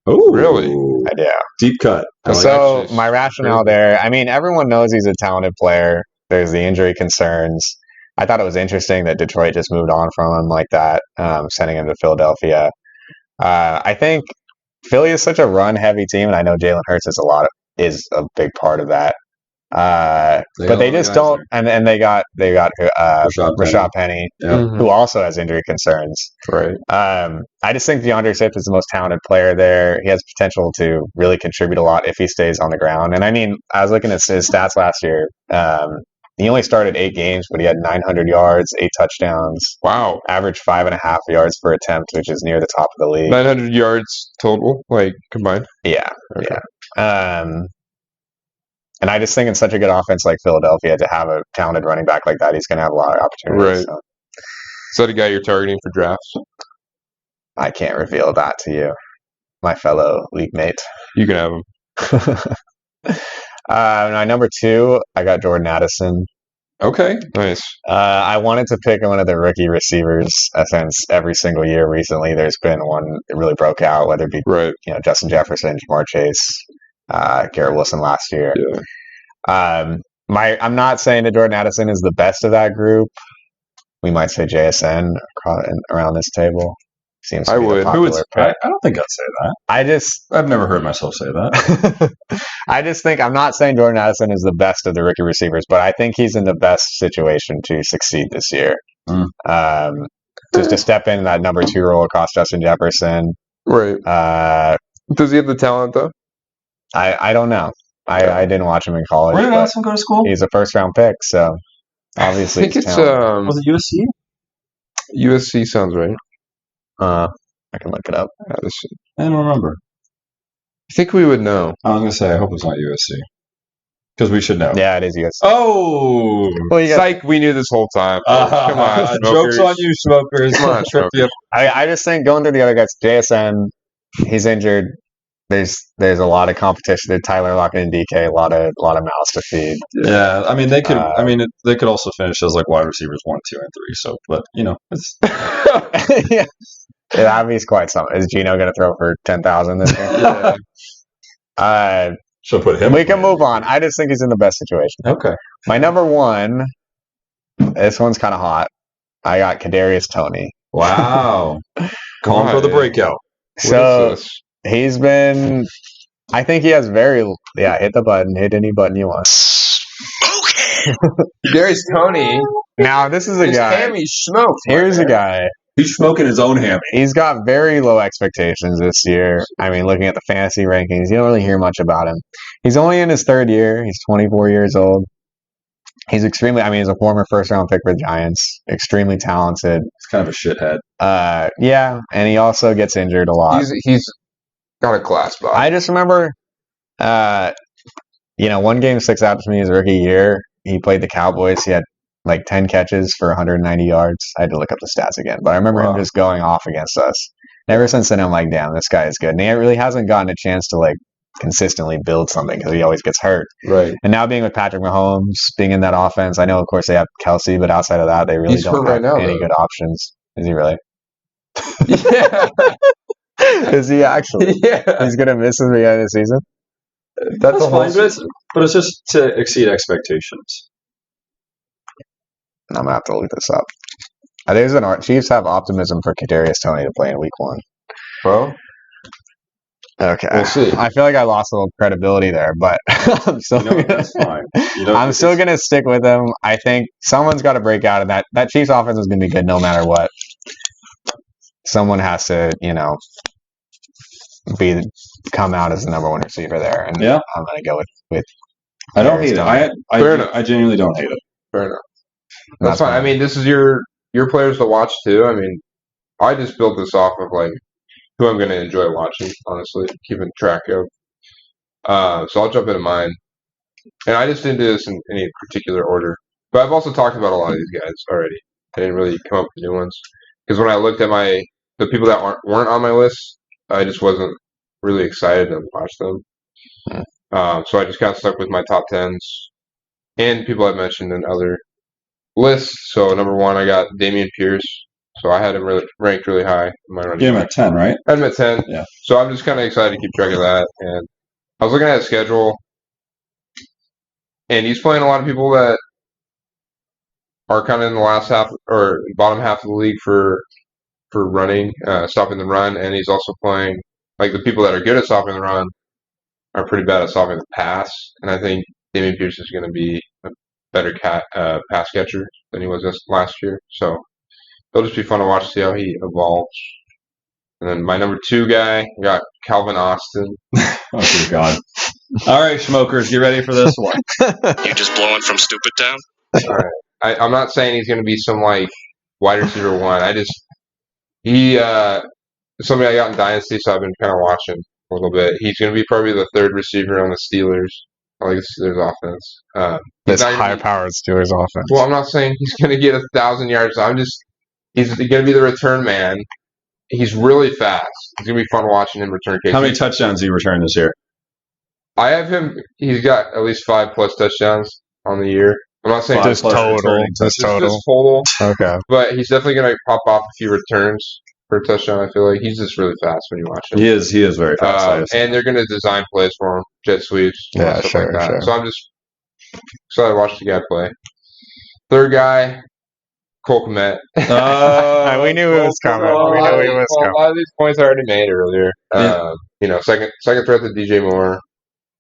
Oh, really? I do. Deep cut. So my rationale there, everyone knows he's a talented player. There's the injury concerns. I thought it was interesting that Detroit just moved on from him like that, sending him to Philadelphia. I think Philly is such a run-heavy team, and I know Jalen Hurts is a big part of that. But they just don't, and they got Rashad Penny, who also has injury concerns. Right. I just think DeAndre Swift is the most talented player there. He has potential to really contribute a lot if he stays on the ground. And I was looking at his stats last year. He only started 8 games, but he had 900 yards, 8 touchdowns. Wow. Average 5.5 yards per attempt, which is near the top of the league. 900 yards total, combined? Yeah. Okay. Yeah. And I just think in such a good offense like Philadelphia, to have a talented running back like that, he's going to have a lot of opportunities. Right. Is that a guy you're targeting for drafts? I can't reveal that to you, my fellow league mate. You can have him. My number 2, I got Jordan Addison. Okay, nice. I wanted to pick one of the rookie receivers since every single year recently there's been one that really broke out, whether it be Justin Jefferson, Jamar Chase, Garrett Wilson last year. Yeah. I'm not saying that Jordan Addison is the best of that group. We might say JSN around this table. Seems to be the popular pick. I don't think I'd say that. I've never heard myself say that. I just think I'm not saying Jordan Addison is the best of the rookie receivers, but I think he's in the best situation to succeed this year. Just to step in that number 2 role across Justin Jefferson. Right. Does he have the talent though? I don't know. I didn't watch him in college. Where did Addison go to school? He's a first-round pick, so obviously I think it's was it USC? USC sounds right. I can look it up. I don't remember. think we would know. I was going to say, I hope it's not USC. Because we should know. Yeah, it is USC. Oh! Well, Psych, we knew this whole time. Come on, jokes on you, smokers. Come on, smokers. I just think going through the other guys, JSN, he's injured. There's a lot of competition. There's Tyler Lockett and DK, a lot of mouths to feed. Yeah, I mean they could. They could also finish as like wide receivers 1, 2, and 3. So, but it's yeah, that means quite something. Is Gino going to throw for 10,000 this year? Should put him. We can move on. I just think he's in the best situation. Okay. My number one. This one's kind of hot. I got Kadarius Toney. Wow. Calling for the breakout. So he's been. I think he has hit the button. Hit any button you want. Okay. Kadarius Toney. Now this is a guy. Hammy smoked. Here's a guy. He's smoking his own hammy. He's got very low expectations this year. I mean, looking at the fantasy rankings, you don't really hear much about him. He's only in his 3rd year. He's 24 years old. He's he's a former first-round pick for the Giants. Extremely talented. He's kind of a shithead. Yeah, and he also gets injured a lot. He's got a class body. I just remember, one game sticks out to me his rookie year. He played the Cowboys. He had like 10 catches for 190 yards. I had to look up the stats again, but I remember him just going off against us. And ever since then, I'm like, damn, this guy is good. And he really hasn't gotten a chance to like consistently build something because he always gets hurt. Right. And now being with Patrick Mahomes, being in that offense, I know of course they have Kelsey, but outside of that, they really don't have any good options. Is he really? Yeah. Is he actually? Yeah. He's gonna miss the beginning of the season. That's fine, but it's just to exceed expectations. I'm gonna have to look this up. There's Chiefs have optimism for Kadarius Toney to play in Week 1. Well, okay. We'll see. I feel like I lost a little credibility there, but I'm still. That's fine. I'm still gonna stick with him. I think someone's got to break out, and that Chiefs offense is gonna be good no matter what. Someone has to, come out as the number 1 receiver there, and I'm gonna go with. I don't hate it. I genuinely don't hate it. Fair enough. That's fine. I mean, this is your players to watch too. I mean, I just built this off of like who I'm going to enjoy watching. Honestly, keeping track of. So I'll jump into mine, and I just didn't do this in any particular order. But I've also talked about a lot of these guys already. I didn't really come up with new ones because when I looked at the people that weren't on my list, I just wasn't really excited to watch them. So I just got stuck with my top 10s and people I've mentioned in other lists. So number 1, I got Dameon Pierce. So I had him ranked really high in my running. You had him at 10, right? I had him at 10. Yeah. So I'm just kind of excited to keep track of that. And I was looking at his schedule, and he's playing a lot of people that are kind of in the last half or bottom half of the league for running, stopping the run, and he's also playing like the people that are good at stopping the run are pretty bad at stopping the pass. And I think Dameon Pierce is going to be a better pass catcher than he was last year. So it'll just be fun to watch, see how he evolves. And then my number 2 guy, I got Calvin Austin. Oh, dear God. All right, smokers, get ready for this one. You just blowing from stupid town? All right. I'm not saying he's going to be some like wide receiver 1. Somebody I got in Dynasty, so I've been kind of watching a little bit. He's going to be probably the 3rd receiver on the Steelers. I like the Steelers offense. This high-powered Steelers offense. Well, I'm not saying he's going to get 1,000 yards. He's going to be the return man. He's really fast. It's going to be fun watching him return cases. How many touchdowns did he return this year? I have him. He's got at least 5+ touchdowns on the year. I'm not saying just total. Just total. Okay. But he's definitely going to pop off a few returns for a touchdown. I feel like he's just really fast when you watch him. He is very fast. And they're going to design plays for him, jet sweeps, stuff like that. Sure. So I'm just excited to watch the guy play. 3rd guy, Cole Kmet. We knew it was coming. A lot of these points I already made earlier. Second threat to DJ Moore.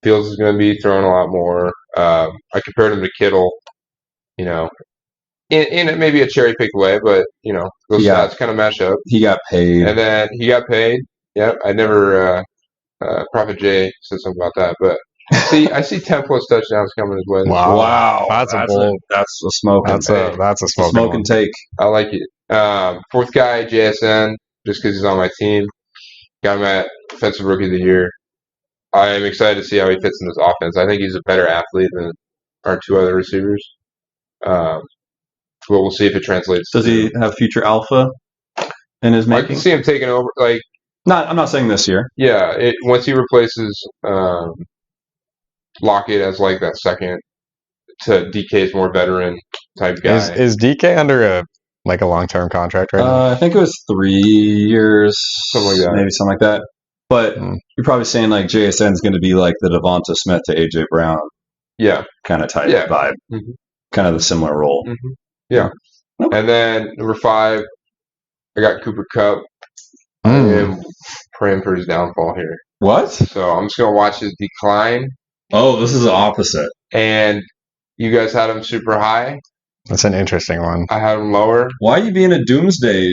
Fields is going to be throwing a lot more. I compared him to Kittle. In maybe a cherry picked way, but those stats kind of match up. He got paid, and then he got paid. Yep, I never. Prophet Jay said something about that, but I see 10+ touchdowns coming his way. Wow, that's a smoking. That's a smoking take. I like it. 4th guy, JSN, just because he's on my team. Got him at Defensive Rookie of the Year. I'm excited to see how he fits in this offense. I think he's a better athlete than our two other receivers. But we'll see if it translates. Does he have future alpha in his I making? can see him taking over. I'm not saying this year. Yeah, once he replaces Lockett as that second to DK's more veteran type guy. Is DK under a long-term contract right now? I think it was 3 years, Something like that. maybe something like that. But you're probably saying JSN is going to be like the Devonta Smith to AJ Brown, kind of type vibe, kind of the similar role. Yeah. Okay. And then number 5, I got Cooper Kupp. I am praying for his downfall here. What? So I'm just gonna watch his decline. Oh, this is the opposite. And you guys had him super high. That's an interesting one. I had him lower. Why are you being a doomsday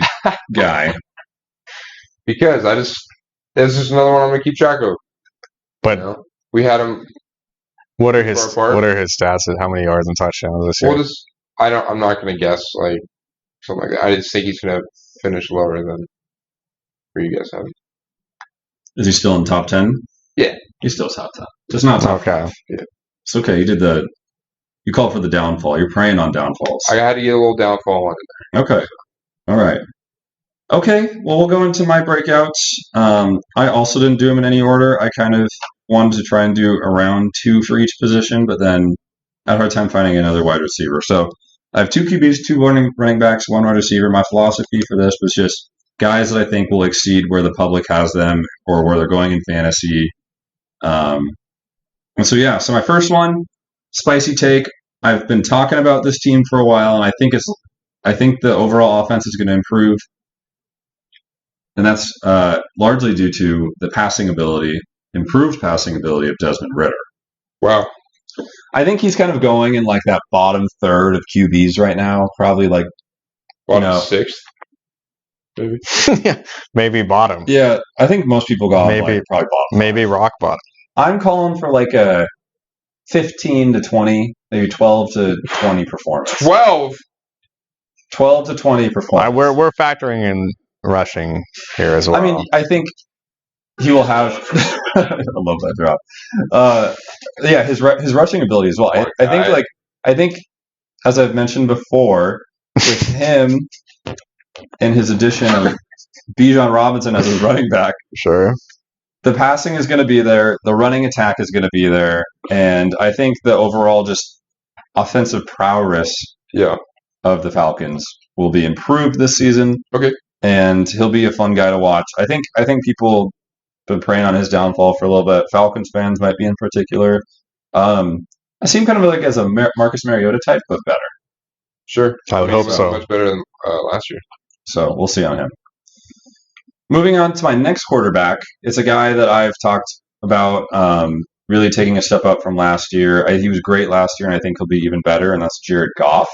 guy? Because this is another one I'm gonna keep track of. But we had him. What are his stats? How many yards and touchdowns this year? I'm not gonna guess something like that. I just think he's gonna finish lower than where you guys have him. Is he still in top 10? Yeah, he's still top 10. Just not top 5. Yeah, it's okay. You called for the downfall. You're preying on downfalls. I had to get a little downfall on it there. Okay. All right. Okay. Well, we'll go into my breakouts. I also didn't do them in any order. I kind of wanted to try and do around 2 for each position, but then I had a hard time finding another wide receiver. So I have 2 QBs, 2 running backs, 1 wide receiver. My philosophy for this was just guys that I think will exceed where the public has them or where they're going in fantasy. So my first one, spicy take. I've been talking about this team for a while, and I think the overall offense is going to improve, and that's largely due to the improved passing ability of Desmond Ridder. Wow. I think he's kind of going in that bottom third of QBs right now, probably bottom 6th. Maybe. Yeah, maybe bottom. Yeah, I think most people got probably bottom. Maybe rock bottom. I'm calling for a 15 to 20, maybe 12 to 20 performance. 12 to 20 performance. We're factoring in rushing here as well. I mean, I think he will have. I love that drop. His rushing ability as well. I think, as I've mentioned before, with him and his addition of Bijan Robinson as his running back, sure, the passing is going to be there, the running attack is going to be there, and I think the overall just offensive prowess of the Falcons will be improved this season. Okay, and he'll be a fun guy to watch. I think people have been preying on his downfall for a little bit. Falcons fans might be in particular. I see him kind of as a Marcus Mariota type, but better. Sure, I would hope so. Much better than last year. So we'll see on him. Moving on to my next quarterback, it's a guy that I've talked about really taking a step up from last year. He was great last year, and I think he'll be even better, and that's Jared Goff.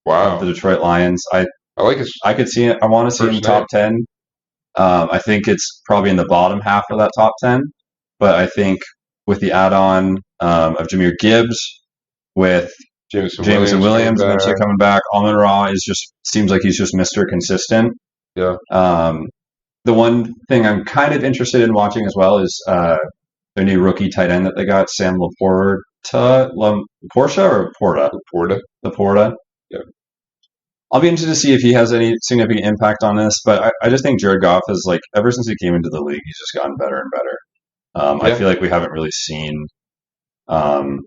Wow. Of the Detroit Lions. I like his. I could see it. I want to see him top 10. I think it's probably in the bottom half of that top 10, but I think with the add-on of Jahmyr Gibbs, with Jameson Williams eventually coming back, Amon-Ra seems like he's just Mr. Consistent. Yeah. The one thing I'm kind of interested in watching as well is their new rookie tight end that they got, Sam Laporta. Laporta. Yeah. I'll be interested to see if he has any significant impact on this, but I just think Jared Goff has ever since he came into the league, he's just gotten better and better. I feel like we haven't really seen, him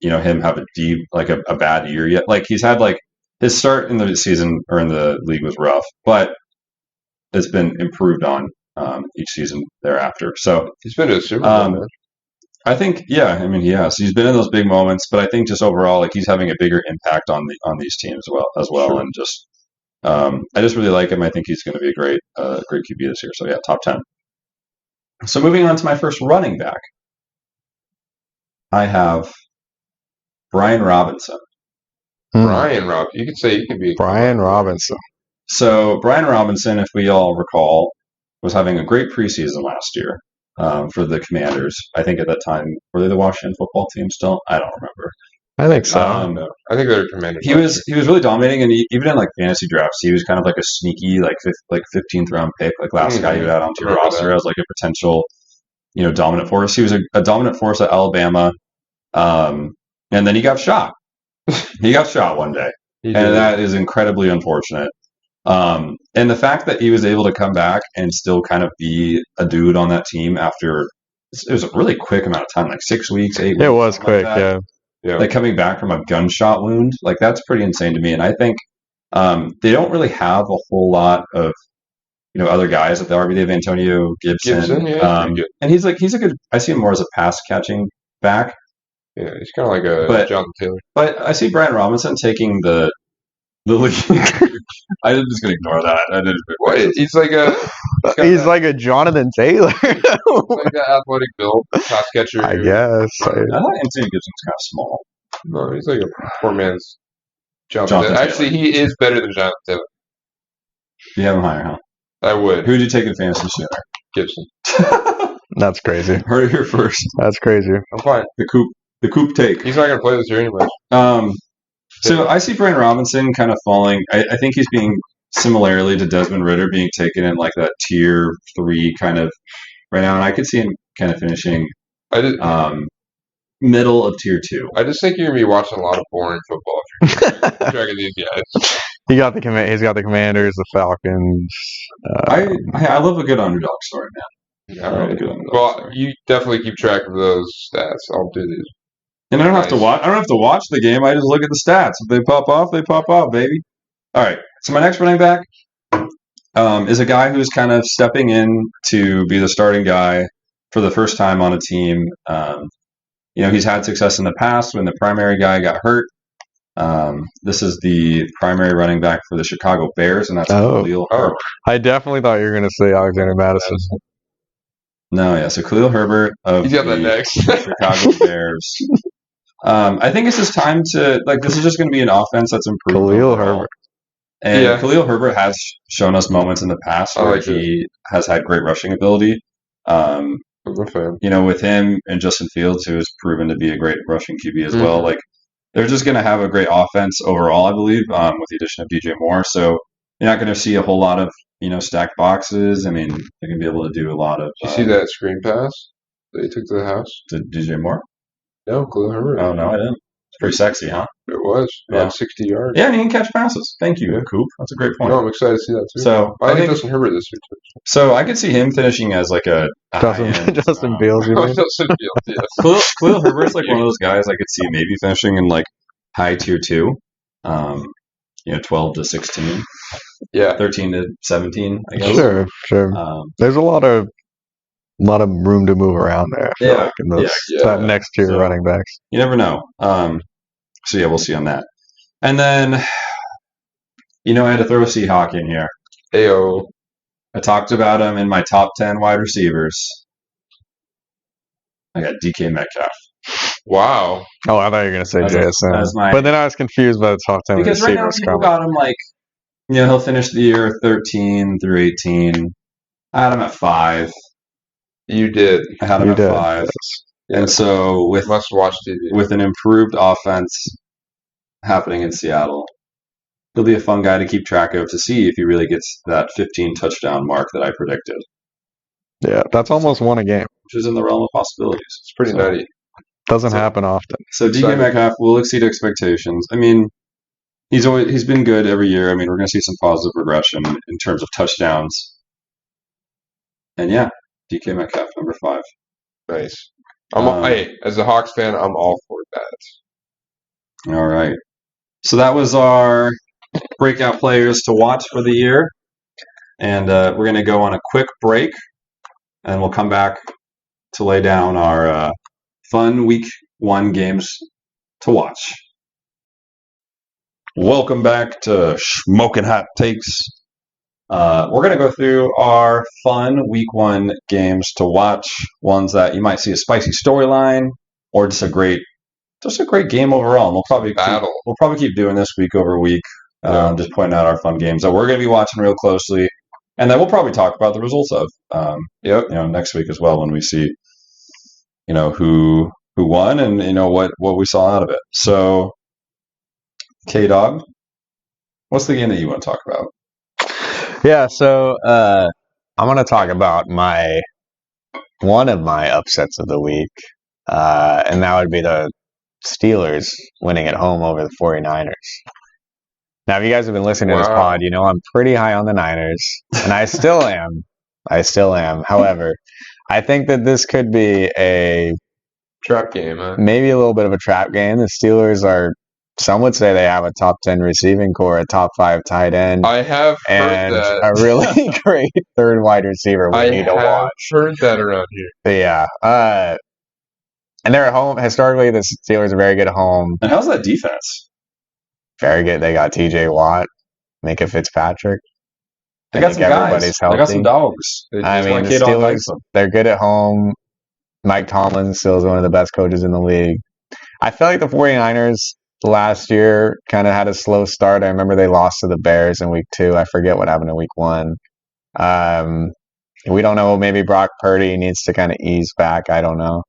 have a bad year yet. He's had his start in the season or in the league was rough, but it's been improved on each season thereafter. So he's been to a Super Bowl. I think, he has. He's been in those big moments, but I think just overall, he's having a bigger impact on these teams as well. Sure. And just, I just really like him. I think he's going to be a great QB this year. So top 10. So moving on to my first running back, I have Brian Robinson. Brian Robinson. You could say you could be Brian Robinson. So Brian Robinson, if we all recall, was having a great preseason last year. For the Commanders. I think at that time, were they the Washington football team still? I don't remember. I think so. I think they're Commanders. He was really dominating, and even in fantasy drafts, he was kind of a sneaky 15th round pick. Last guy you would add onto your roster as a potential dominant force. He was a dominant force at Alabama, and then he got shot. He got shot one day, and that is incredibly unfortunate. And the fact that he was able to come back and still kind of be a dude on that team after it was a really quick amount of time, like 6 weeks, 8 weeks. It was quick, yeah. Like coming back from a gunshot wound, like that's pretty insane to me. And I think they don't really have a whole lot of other guys at the RB. They have Antonio Gibson, and he's a good. I see him more as a pass catching back. Yeah, he's kind of like a Jonathan Taylor. But I see Brian Robinson taking the lead. I'm just gonna ignore that. I didn't. What? He's like a Jonathan Taylor. Like an athletic build pass catcher. I guess. I thought Antonio Gibson's kind of small. No, he's like a poor man's Jonathan Taylor. Actually, he is better than Jonathan Taylor. You have him higher, huh? I would. Who did you take in fantasy sooner? Gibson. That's crazy. Heard it here first. That's crazy. I'm fine. The Koop take. He's not going to play this year anyway. So I see Brian Robinson kind of falling. I think he's being similarly to Desmond Ridder being taken in like that tier 3 kind of right now, and I could see him kind of finishing middle of tier 2. I just think you're gonna be watching a lot of boring football if you're tracking these guys. He's got the Commanders, the Falcons. I love a good underdog story, man. All right. Well, you definitely keep track of those stats. I'll do these. And I don't have to watch. I don't have to watch the game. I just look at the stats. If they pop off, they pop off, baby. All right. So my next running back is a guy who's kind of stepping in to be the starting guy for the first time on a team. He's had success in the past when the primary guy got hurt. This is the primary running back for the Chicago Bears, and that's Khalil Herbert. I definitely thought you were going to say Alexander Madison. No, yeah. So Khalil Herbert of He's got that next. Chicago Bears. I think it's just time to this is just going to be an offense that's improved. Khalil Herbert. And Khalil Herbert has shown us moments in the past where he has had great rushing ability. With him and Justin Fields, who has proven to be a great rushing QB as well. Like they're just going to have a great offense overall, I believe, with the addition of DJ Moore. So you're not going to see a whole lot of stacked boxes. I mean, they're going to be able to do a lot of. Did you see that screen pass that he took to the house? To DJ Moore? No, Khalil Herbert. Oh no, I didn't. It's pretty sexy, huh? It was about 60 yards. Yeah, and he can catch passes. Thank you, Koop. That's a great point. No, I'm excited to see that too. So I think Justin Herbert this year too. So I could see him finishing as like a Justin Fields. You mean? Justin Fields, yes. Khalil Herbert's like one of those guys I could see maybe finishing in like high tier 2, 12 to 16, 13 to 17. I guess. Sure. There's a lot of room to move around there. In that next tier running backs. You never know. So we'll see on that. And then, I had to throw a Seahawk in here. Ayo. I talked about him in my top 10 wide receivers. I got DK Metcalf. Wow. Oh, I thought you were going to say JSN. But then I was confused by the top 10 because right now people got him like, he'll finish the year 13 through 18. I had him at 5. You did. I had him at 5. And so with must-watch TV. With an improved offense happening in Seattle, he'll be a fun guy to keep track of to see if he really gets that 15 touchdown mark that I predicted. Yeah, that's almost one a game. Which is in the realm of possibilities. It's pretty nutty. Doesn't happen often. So DK Metcalf will exceed expectations. I mean, he's been good every year. I mean, we're going to see some positive regression in terms of touchdowns. And DK Metcalf, number 5. Nice. As a Hawks fan, I'm all for that. All right. So that was our breakout players to watch for the year. And we're going to go on a quick break. And we'll come back to lay down our fun Week 1 games to watch. Welcome back to Shmokin Hot Takes. We're going to go through our fun Week 1 games to watch, ones that you might see a spicy storyline or just a great game overall. And we'll probably keep doing this week over week, just pointing out our fun games that we're going to be watching real closely, and that we'll probably talk about the results of. Next week as well when we see, who won and what we saw out of it. So, KDawg, what's the game that you want to talk about? Yeah, so I'm going to talk about my one of my upsets of the week, and that would be the Steelers winning at home over the 49ers. Now, if you guys have been listening to this pod, you know I'm pretty high on the Niners, and I still am. However, I think that this could be a trap game, huh? Maybe a little bit of a trap game. The Steelers are, some would say they have a top 10 receiving core, a top 5 tight end. I have and heard that. A really great third wide receiver we need to watch. I have heard that around here. But yeah. And they're at home. Historically, the Steelers are very good at home. And how's that defense? Very good. They got TJ Watt, Minka Fitzpatrick. They got some guys. They got some dogs. I mean, the Steelers, they're good at home. Mike Tomlin still is one of the best coaches in the league. I feel like the 49ers last year kind of had a slow start. I remember they lost to the Bears in week 2. I forget what happened in week 1. We don't know. Maybe Brock Purdy needs to kind of ease back. I don't know.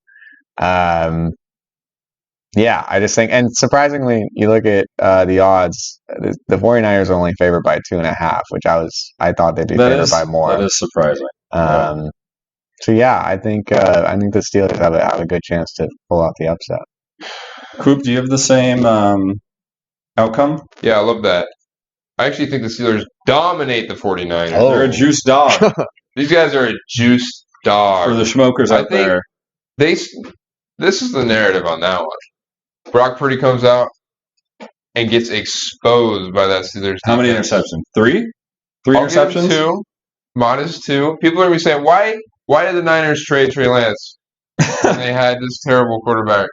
Yeah, I just think, and surprisingly, you look at the odds, the 49ers are only favored by 2.5, which I thought they'd be favored by more. That is surprising. So yeah, I think the Steelers have a good chance to pull out the upset. Koop, do you have the same outcome? Yeah, I love that. I actually think the Steelers dominate the 49ers. Oh. They're a juice dog. These guys are a juice dog. For the smokers out there. This is the narrative on that one. Brock Purdy comes out and gets exposed by that Steelers defense. How many interceptions? 3? 3 interceptions? 2. Modest 2. People are going to be saying, why did the Niners trade Trey Lance when they had this terrible quarterback?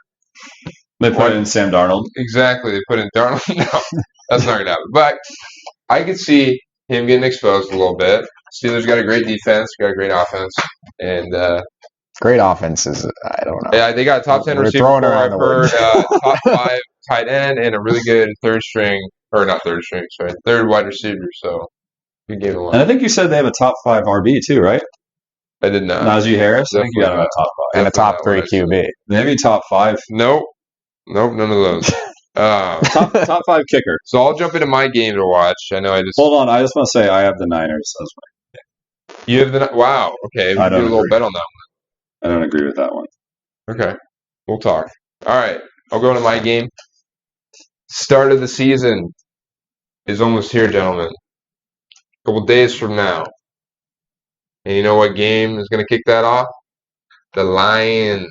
They put in Sam Darnold. Exactly. They put in Darnold. No, that's not going to happen. But I could see him getting exposed a little bit. Steelers got a great defense, got a great offense, and great offense is, I don't know. Yeah, they got a top 10 receiver. I've heard top 5 tight end and a really good third wide receiver. So good game a lot. And I think you said they have a top 5 RB too, right? I did not. Najee Harris. I think you got him at top 5 and a top 3 QB. Maybe top 5. Nope, none of those. top 5 kicker. So I'll jump into my game to watch. I know I just hold on. I just want to say I have the Niners as well. You have the wow. Okay, we do a little bet on that one. I don't agree with that one. Okay, we'll talk. All right, I'll go into my game. Start of the season is almost here, gentlemen. A couple days from now. And you know what game is going to kick that off? The Lions.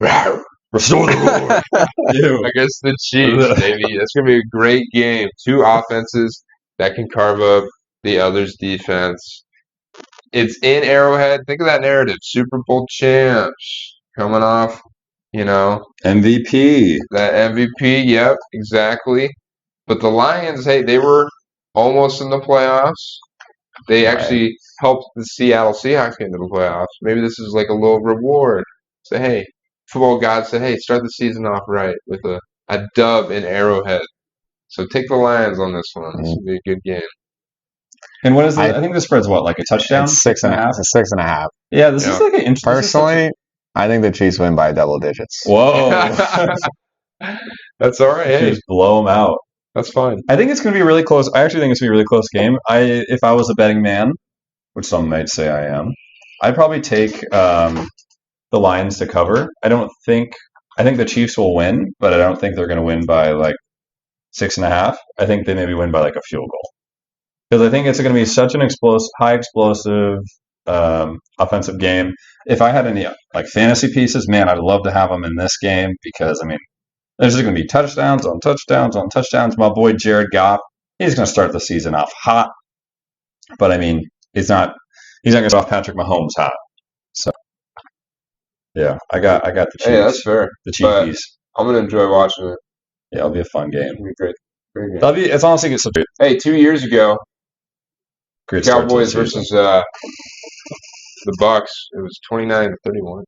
Restore the Lord. Against the Chiefs, baby. That's going to be a great game. 2 offenses that can carve up the other's defense. It's in Arrowhead. Think of that narrative. Super Bowl champs coming off, MVP. That MVP, yep, exactly. But the Lions, hey, they were almost in the playoffs. They actually helped the Seattle Seahawks get into the playoffs. Maybe this is like a little reward. Say, hey, football God said, hey, start the season off right with a dub in Arrowhead. So take the Lions on this one. This will be a good game. And what is it? I think the spread's what, like a touchdown? It's 6.5. It's 6.5. Yeah, this is like an interesting. Personally, I think the Chiefs win by double digits. Whoa. That's all right. Hey. Just blow them out. That's fine. I think it's going to be a really close. I actually think it's going to be a really close game. If I was a betting man, which some might say I am, I'd probably take the Lions to cover. I think the Chiefs will win, but I don't think they're going to win by like 6.5. I think they maybe win by like a field goal. Because I think it's going to be such an high explosive offensive game. If I had any like fantasy pieces, man, I'd love to have them in this game because there's going to be touchdowns on touchdowns on touchdowns. My boy Jared Goff, he's going to start the season off hot, but he's not going to start off Patrick Mahomes hot. So yeah, I got the Chiefs. Hey, that's fair. The Chiefs. I'm going to enjoy watching it. Yeah, it'll be a fun game. It'll be great. Great game. It's honestly good. Hey, 2 years ago. Great Cowboys versus the Bucks. It was 29-31.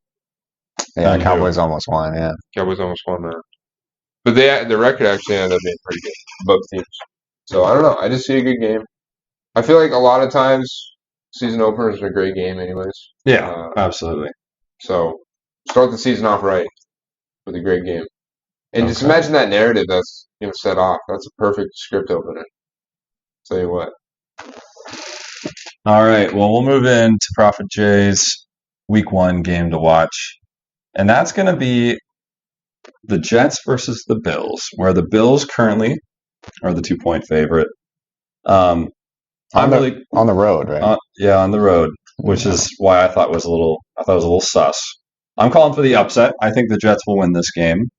Yeah, Cowboys almost won. Yeah, Cowboys almost won that. But the record actually ended up being pretty good, both teams. So I don't know. I just see a good game. I feel like a lot of times season openers are a great game, anyways. Yeah, absolutely. So start the season off right with a great game, and just imagine that narrative that's set off. That's a perfect script opener. Tell you what. All right. Well, we'll move into Prophet Jay's Week 1 game to watch, and that's going to be the Jets versus the Bills, where the Bills currently are the 2-point favorite. On the road, right? Yeah, on the road, which is why I thought it was a little sus. I'm calling for the upset. I think the Jets will win this game.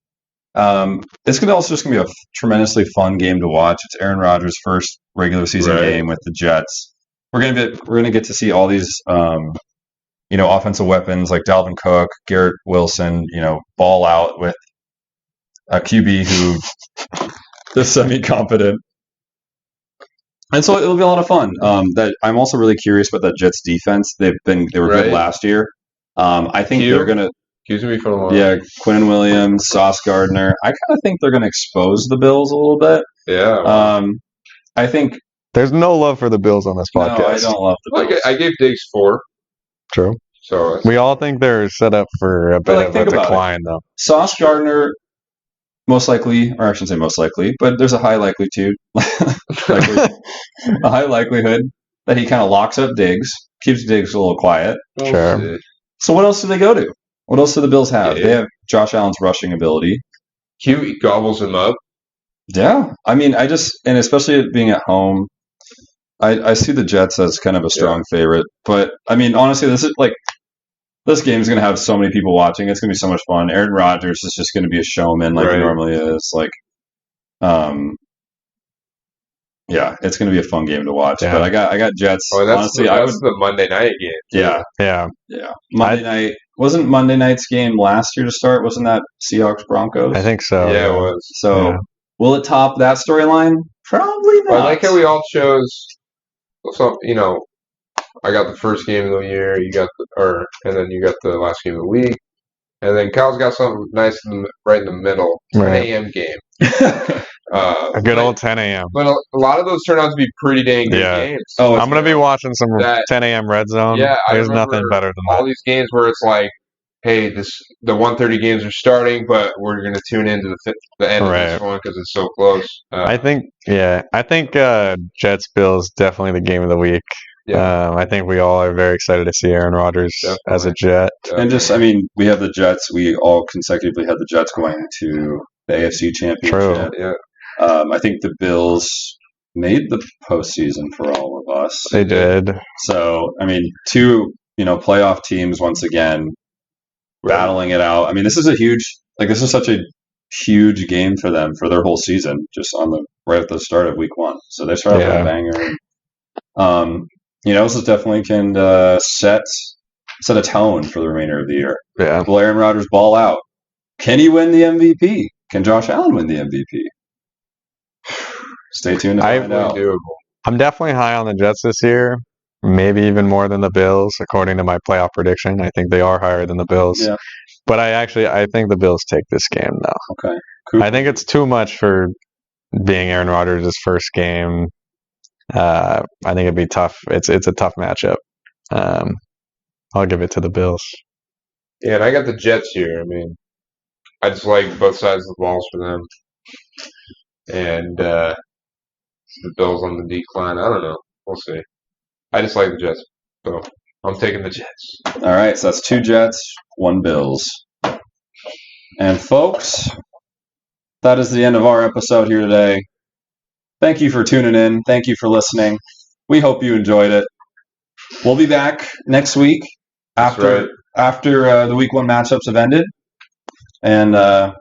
It's also just gonna be a tremendously fun game to watch. It's Aaron Rodgers' first regular season game with the Jets. We're gonna get to see all these offensive weapons like Dalvin Cook, Garrett Wilson, ball out with a QB who is semi-competent. And so it'll be a lot of fun. That I'm also really curious about that Jets defense. They were good last year. I think they're gonna. Excuse me for the line. Yeah, Quinn Williams, Sauce Gardner. I kind of think they're gonna expose the Bills a little bit. Yeah. I think there's no love for the Bills on this podcast. No, I don't love the Bills. I gave Diggs 4. True. So we all think they're set up for a bit of a decline, though. Sauce Gardner, most likely, or I shouldn't say most likely, but there's a high likelihood that he kind of locks up Diggs, keeps Diggs a little quiet. Sure. So what else do they go to? What else do the Bills have? They have Josh Allen's rushing ability. He gobbles him up. Yeah. I mean, and especially being at home, I see the Jets as kind of a strong favorite. But, I mean, honestly, this game is going to have so many people watching. It's going to be so much fun. Aaron Rodgers is just going to be a showman like he normally is. It's going to be a fun game to watch. Yeah. But I got Jets. Honestly, that's the Monday night game. Yeah. Monday night. Wasn't Monday night's game last year to start? Wasn't that Seahawks Broncos? I think so. Yeah, it was. So will it top that storyline? Probably not. Well, I like how we all chose. So I got the first game of the year. And then you got the last game of the week. And then Kyle's got something nice right in the middle. 10 a.m. game. A good old 10 a.m. But a lot of those turn out to be pretty dang good games. Oh, I'm going to be watching some 10 a.m. Red Zone. Yeah, there's nothing better than all these games where it's like, hey, the 1:30 games are starting, but we're going to tune into the end of this one because it's so close. I think Jets Bills definitely the game of the week. Yeah. I think we all are very excited to see Aaron Rodgers as a Jet. And we have the Jets. We all consecutively had the Jets going to the AFC Championship. True. Yeah. I think the Bills made the postseason for all of us. They did. So, I mean, two, playoff teams once again battling it out. I mean, this is such a huge game for them for their whole season, just right at the start of week 1. So they started with a banger. This is definitely can set a tone for the remainder of the year. Yeah. Will Aaron Rodgers ball out? Can he win the MVP? Can Josh Allen win the MVP? Stay tuned to find out. I'm definitely high on the Jets this year. Maybe even more than the Bills, according to my playoff prediction. I think they are higher than the Bills. Yeah. But I think the Bills take this game now. Okay. Koop. I think it's too much for being Aaron Rodgers' first game. I think it'd be tough. It's a tough matchup. I'll give it to the Bills. Yeah, and I got the Jets here. I mean, I just like both sides of the balls for them. And the Bills on the decline. I don't know. We'll see. I just like the Jets. So I'm taking the Jets. All right. So that's 2 Jets, 1 Bills. And folks, that is the end of our episode here today. Thank you for tuning in. Thank you for listening. We hope you enjoyed it. We'll be back next week after the week 1 matchups have ended. And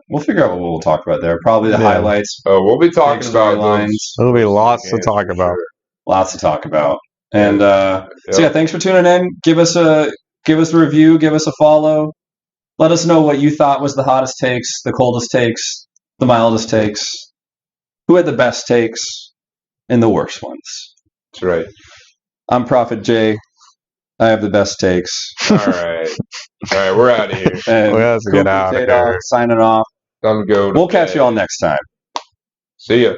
we'll figure out what we'll talk about there. Probably the highlights. Oh, we'll be talking about lines. There'll be lots to talk about. Sure. Lots to talk about. And so thanks for tuning in. Give us a review. Give us a follow. Let us know what you thought was the hottest takes, the coldest takes, the mildest takes. Who had the best takes and the worst ones? That's right. I'm Prophet Jay. I have the best takes. All right. We're out of here. And we have to get out of here. Signing off. Time to go. We'll catch you all next time. See ya.